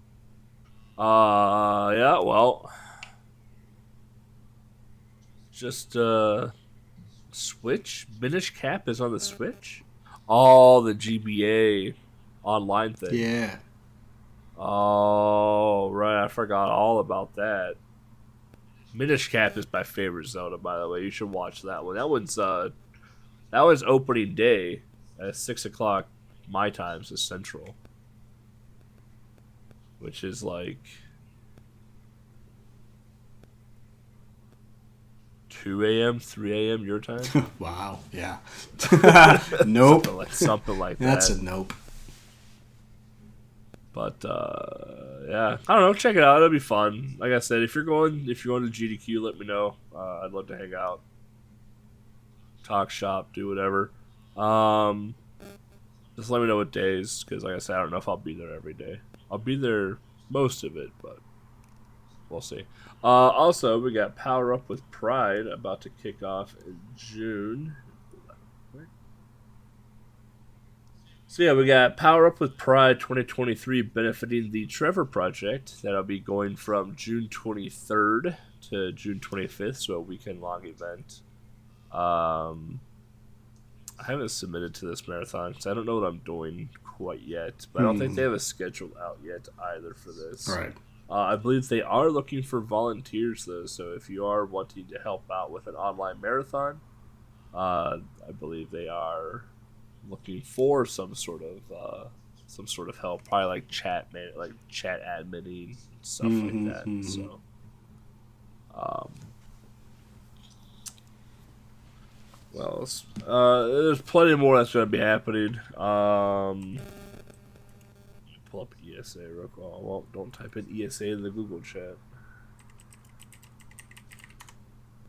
Yeah, well... just Switch. Minish Cap is on the Switch. Oh, the GBA online thing. Yeah. Oh, right. I forgot all about that. Minish Cap is my favorite Zelda, by the way. You should watch that one. That was opening day at 6:00 my time, so Central, which is like 2 a.m., 3 a.m. your time. Wow. Yeah. Nope. Something like that. That's a nope. But yeah, I don't know. Check it out. It'll be fun. Like I said, if you're going to GDQ, let me know. I'd love to hang out, talk shop, do whatever. Just let me know what days, because like I said, I don't know if I'll be there every day. I'll be there most of it, but we'll see. Also, we got Power Up with Pride about to kick off in June. So yeah, we got Power Up with Pride 2023 benefiting the Trevor Project. That'll be going from June 23rd to June 25th, so a weekend-long event. I haven't submitted to this marathon because I don't know what I'm doing quite yet, but I don't think they have a schedule out yet either for this. Right. I believe they are looking for volunteers, though, so if you are wanting to help out with an online marathon, I believe they are looking for some sort of help, probably like chat adminning and stuff like that. So, well, there's plenty more that's going to be happening. Pull up ESA real quick. Well, don't type in ESA in the Google chat.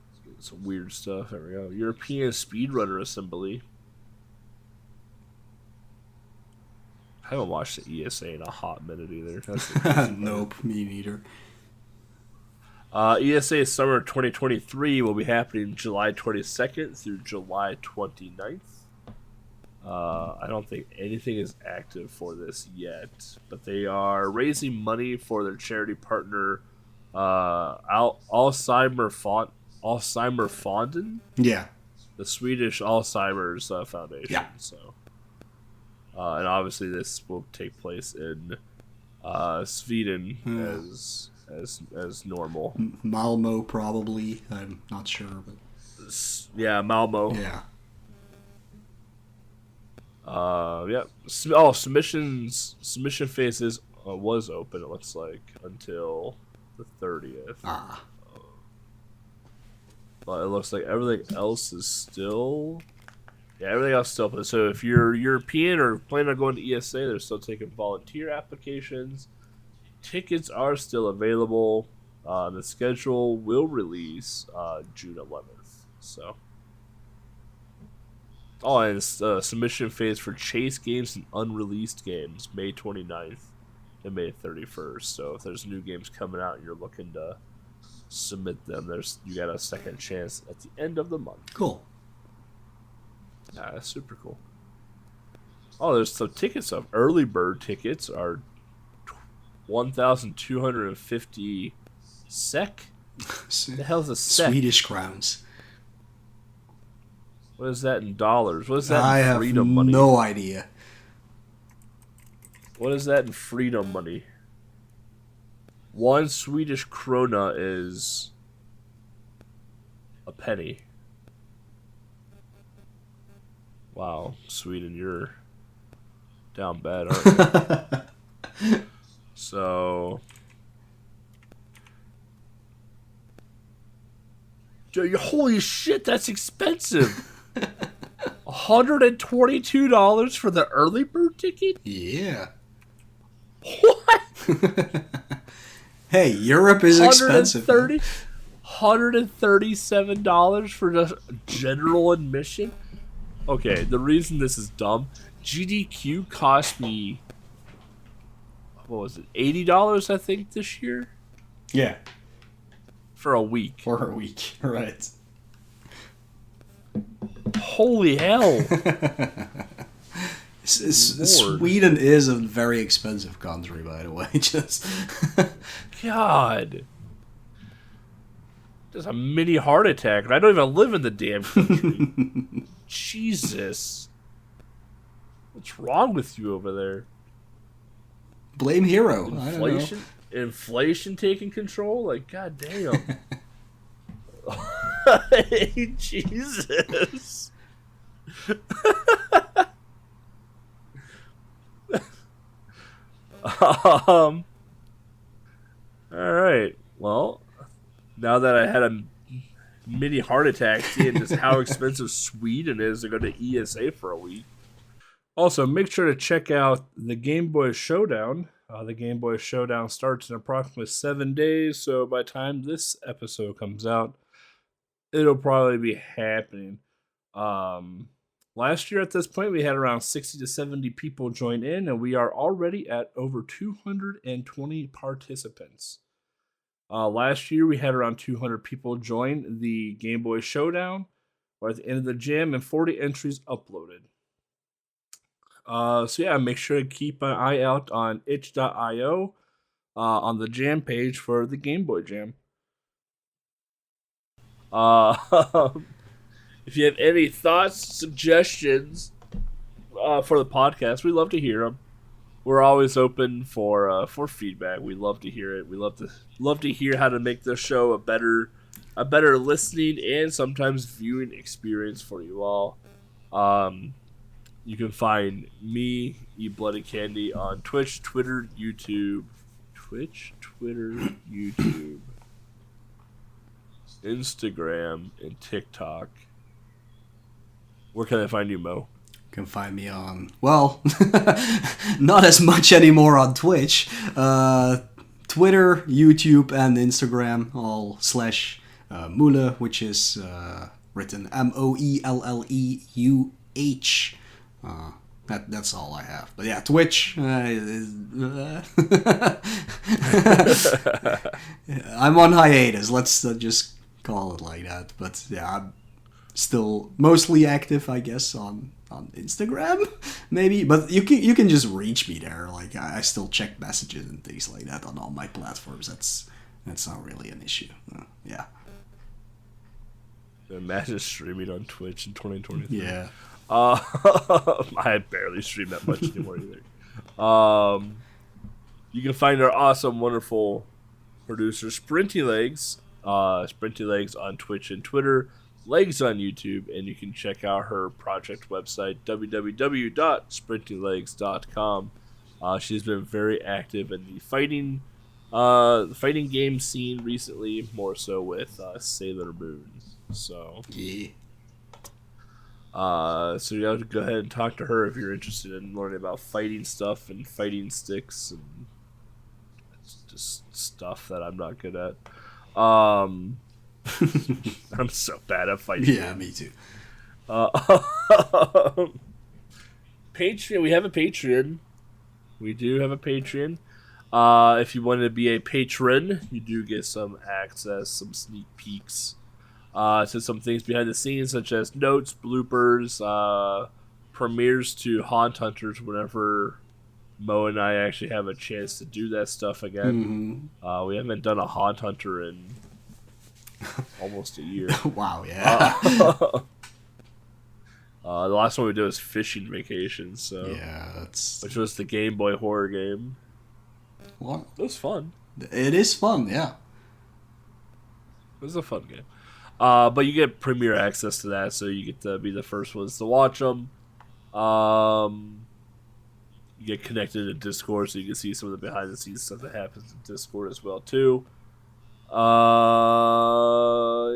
Let's get some weird stuff. There we go. European Speedrunner Assembly. I haven't watched the ESA in a hot minute either. Nope, me neither. ESA Summer 2023 will be happening July 22nd through July 29th. I don't think anything is active for this yet, but they are raising money for their charity partner, Alzheimer Fonden? Yeah. The Swedish Alzheimer's Foundation. Yeah. So. And obviously, this will take place in Sweden as normal. Malmo, probably. I'm not sure, but yeah, Malmo. Yeah. Yeah. Submission phases was open. It looks like until the 30th. But it looks like everything else is still. Yeah, everything else is still open. So if you're European or planning on going to ESA, they're still taking volunteer applications. Tickets are still available. The schedule will release June 11th. So, and it's submission phase for chase games and unreleased games, May 29th and May 31st. So if there's new games coming out and you're looking to submit them, you got a second chance at the end of the month. Cool. Yeah, that's super cool. Oh, there's some tickets up. Early bird tickets are 1,250 SEK. The hell's a SEK? Swedish crowns. What is that in dollars? What is that I in freedom have money? no idea. What is that in freedom money? 1 Swedish krona is a penny. Wow, Sweden, you're down bad, aren't you? So, holy shit, that's expensive. $122 for the early bird ticket? Yeah. What? Hey, Europe is expensive. $137 for just general admission? Okay, the reason this is dumb, GDQ cost me, what was it, $80 I think this year? Yeah. For a week. For a week, right. Holy hell. Sweden is a very expensive country, by the way. Just God. Just a mini heart attack, and I don't even live in the damn country. Jesus. What's wrong with you over there? Blame Hero. Inflation? Inflation taking control? Like, god damn. Jesus. Alright. Well, now that I had a mini heart attack seeing just how expensive Sweden is to go to ESA for a week. Also, make sure to check out the Game Boy Showdown. The Game Boy Showdown starts in approximately 7 days, so by the time this episode comes out, it'll probably be happening. Last year at this point, we had around 60 to 70 people join in, and we are already at over 220 participants. Last year, we had around 200 people join the Game Boy Showdown. We're at the end of the jam, and 40 entries uploaded. So yeah, make sure to keep an eye out on itch.io on the jam page for the Game Boy Jam. If you have any thoughts, suggestions for the podcast, we love to hear them. We're always open for feedback. We love to hear it. We love to hear how to make the show a better listening and sometimes viewing experience for you all. You can find me, eBloodyCandy, on Twitch, Twitter, YouTube, Instagram, and TikTok. Where can I find you, Mo? You can find me on, well, not as much anymore on Twitch. Twitter, YouTube, and Instagram, all /Moelle, which is written MOELLEUH. That's all I have. But yeah, Twitch. I'm on hiatus. Let's just call it like that. But yeah, I'm still mostly active, I guess, on Instagram, maybe. But you can just reach me there. Like I still check messages and things like that on all my platforms. That's not really an issue. Yeah. Imagine streaming on Twitch in 2023. Yeah. I barely stream that much anymore either. You can find our awesome, wonderful producer SprintingLegs, SprintingLegs on Twitch and Twitter, Legs on YouTube, and you can check out her project website www.sprintinglegs.com. She's been very active in the fighting game scene recently, more so with Sailor Moon. So yeah. So you have to go ahead and talk to her if you're interested in learning about fighting stuff and fighting sticks and just stuff that I'm not good at. I'm so bad at fighting. Yeah, me too. Patreon. We have a Patreon. We do have a Patreon. If you want to be a patron, you do get some access, some sneak peeks to some things behind the scenes, such as notes, bloopers, premieres to Haunt Hunters whenever Mo and I actually have a chance to do that stuff again. Mm-hmm. We haven't done a Haunt Hunter in almost a year. Wow, yeah. The last one we did was Fishing Vacation, so yeah, which was the Game Boy horror game. What? It was fun. It is fun, yeah. It was a fun game. But you get premiere access to that, so you get to be the first ones to watch them. You get connected to Discord, so you can see some of the behind-the-scenes stuff that happens in Discord as well, too.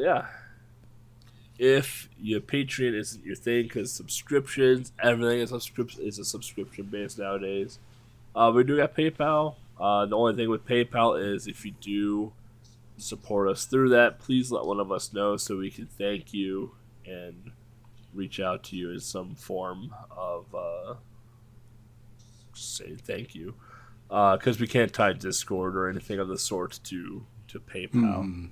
Yeah. If your Patreon isn't your thing, because subscriptions, everything is a subscription based nowadays. We do got PayPal. The only thing with PayPal is if you do support us through that, please let one of us know so we can thank you and reach out to you in some form of saying thank you, because we can't tie Discord or anything of the sort to PayPal.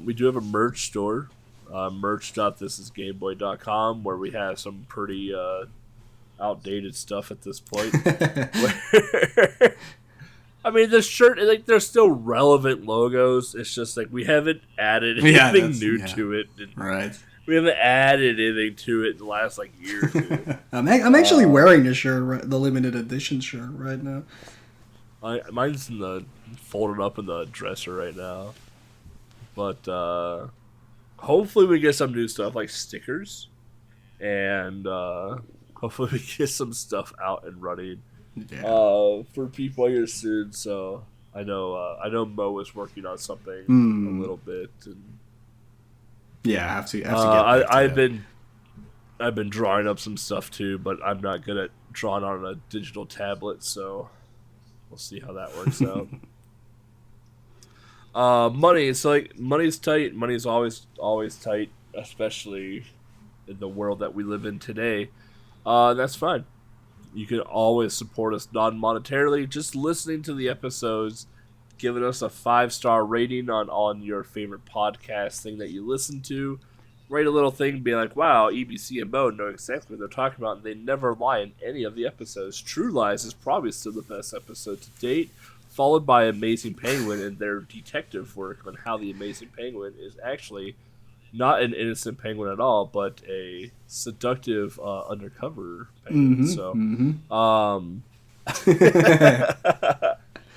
We do have a merch store, merch.thisisgameboy.com, where we have some pretty outdated stuff at this point. I mean, the shirt, like, they're still relevant logos. It's just like we haven't added anything new to it. Right. We haven't added anything to it in the last like year or two. I'm actually wearing the shirt, the limited edition shirt, right now. Mine's folded up in the dresser right now. But hopefully we get some new stuff like stickers, and hopefully we get some stuff out and running for people here soon. So I know Mo is working on something a little bit. And, yeah, I have to get back to I've been drawing up some stuff too, but I'm not good at drawing on a digital tablet, so we'll see how that works out. Money. It's like money's tight. Money's always tight, especially in the world that we live in today. That's fine. You can always support us non-monetarily, just listening to the episodes, giving us a 5-star rating on your favorite podcast thing that you listen to. Write a little thing, be like, "Wow, EBC and Mo know exactly what they're talking about, and they never lie in any of the episodes." True Lies is probably still the best episode to date, followed by Amazing Penguin and their detective work on how the Amazing Penguin is actually not an innocent penguin at all, but a seductive undercover penguin.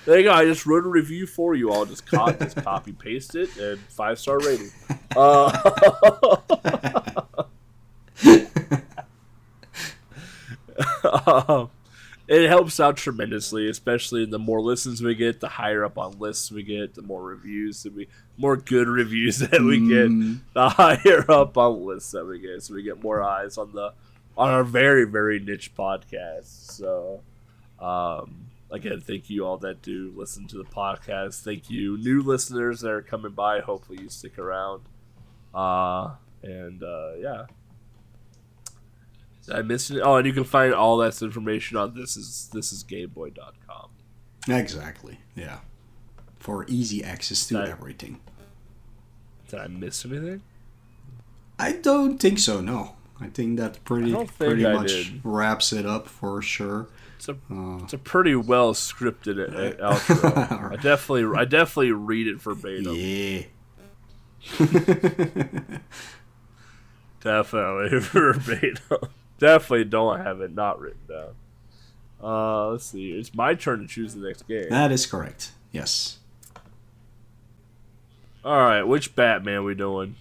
There you go. I just wrote a review for you all. Just copy paste it and 5-star rating. It helps out tremendously, especially the more listens we get, the higher up on lists we get, the more reviews more good reviews that we get, the higher up on lists that we get. So we get more eyes on our very, very niche podcast. So again, thank you all that do listen to the podcast. Thank you new listeners that are coming by. Hopefully you stick around. Yeah. Did I miss it? Oh, and you can find all that information on thisisgameboy.com. Exactly. Yeah. For easy access to everything. Did I miss anything? I don't think so. No, I think that pretty much wraps it up for sure. It's a pretty well scripted outro. Right. I definitely read it verbatim. Yeah. Definitely verbatim. Definitely don't have it not written down. Let's see. It's my turn to choose the next game. That is correct. Yes. All right. Which Batman we doing?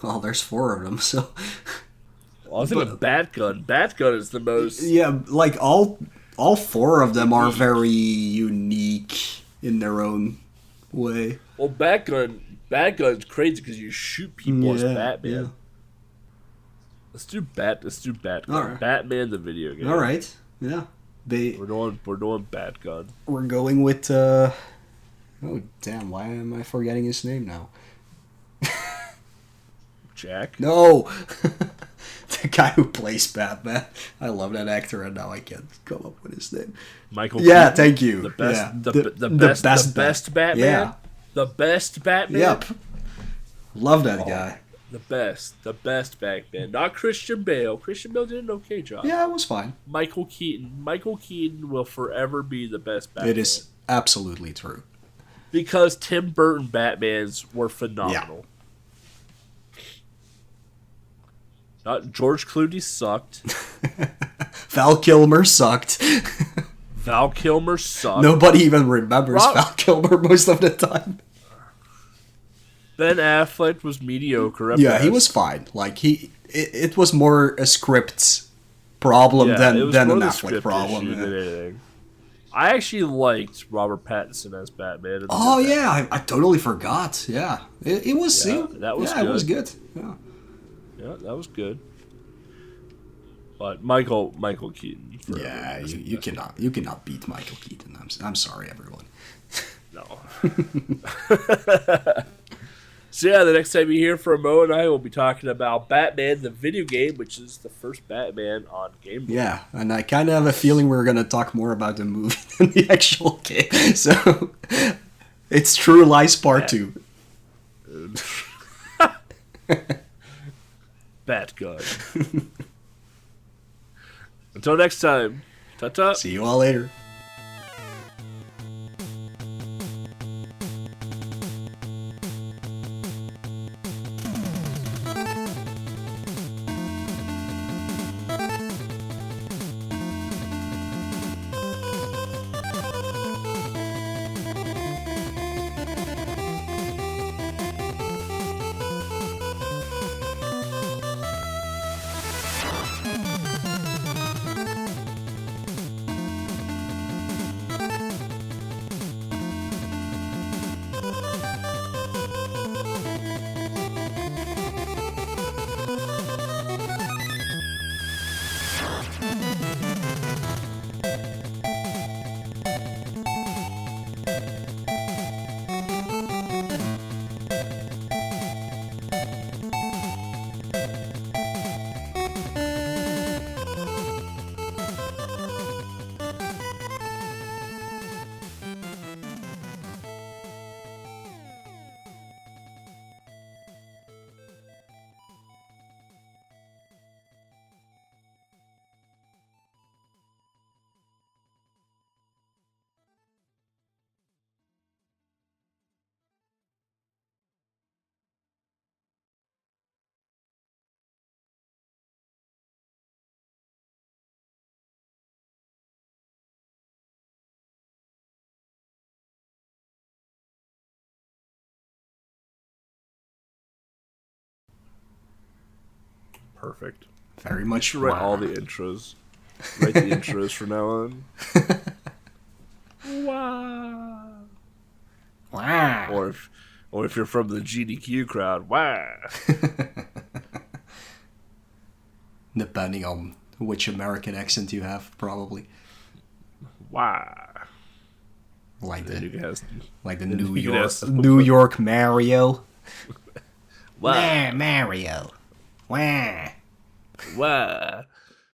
Well, there's 4 of them, so. Well, I was thinking Batgun. Batgun is the most. Yeah, like all 4 of them are very unique in their own way. Well, Batgun's crazy because you shoot people as Batman. Yeah. Let's do Batgun. Right. Batman the video game. All right. Yeah. We're doing Batgun. We're going with oh damn, why am I forgetting his name now? Jack? No. The guy who plays Batman. I love that actor and now I can't come up with his name. Michael Yeah, Keaton? thank you. The best yeah. the best Batman? Yeah. The best Batman? Yep. Love that guy. The best Batman. Not Christian Bale. Christian Bale did an okay job. Yeah, it was fine. Michael Keaton will forever be the best Batman. It is absolutely true. Because Tim Burton Batmans were phenomenal. Yeah. Not George Clooney sucked. Val Kilmer sucked. Val Kilmer sucked. Nobody even remembers Val Kilmer most of the time. Ben Affleck was mediocre. Yeah, he was fine. Like it was more a script problem than an Affleck problem. Yeah. I actually liked Robert Pattinson as Batman. Oh yeah, I totally forgot. Yeah, it was. Yeah, that was good. It was good. Yeah, that was good. But Michael Keaton. Yeah, you cannot beat Michael Keaton. I'm sorry, everyone. No. So yeah, the next time you hear from Mo and I, we'll be talking about Batman, the video game, which is the first Batman on Game Boy. Yeah, and I kind of have a feeling we're going to talk more about the movie than the actual game. So, it's True Lies Part 2. Batgun. Until next time, ta-ta. See you all later. Perfect. Very You much. should write all the intros. Write the intros from now on. Wow. Wow. Or if you're from the GDQ crowd, wow. Depending on which American accent you have, probably. Wow. Like the then New you could York ask- New York Mario. Wow. Mario. Wah. Wow.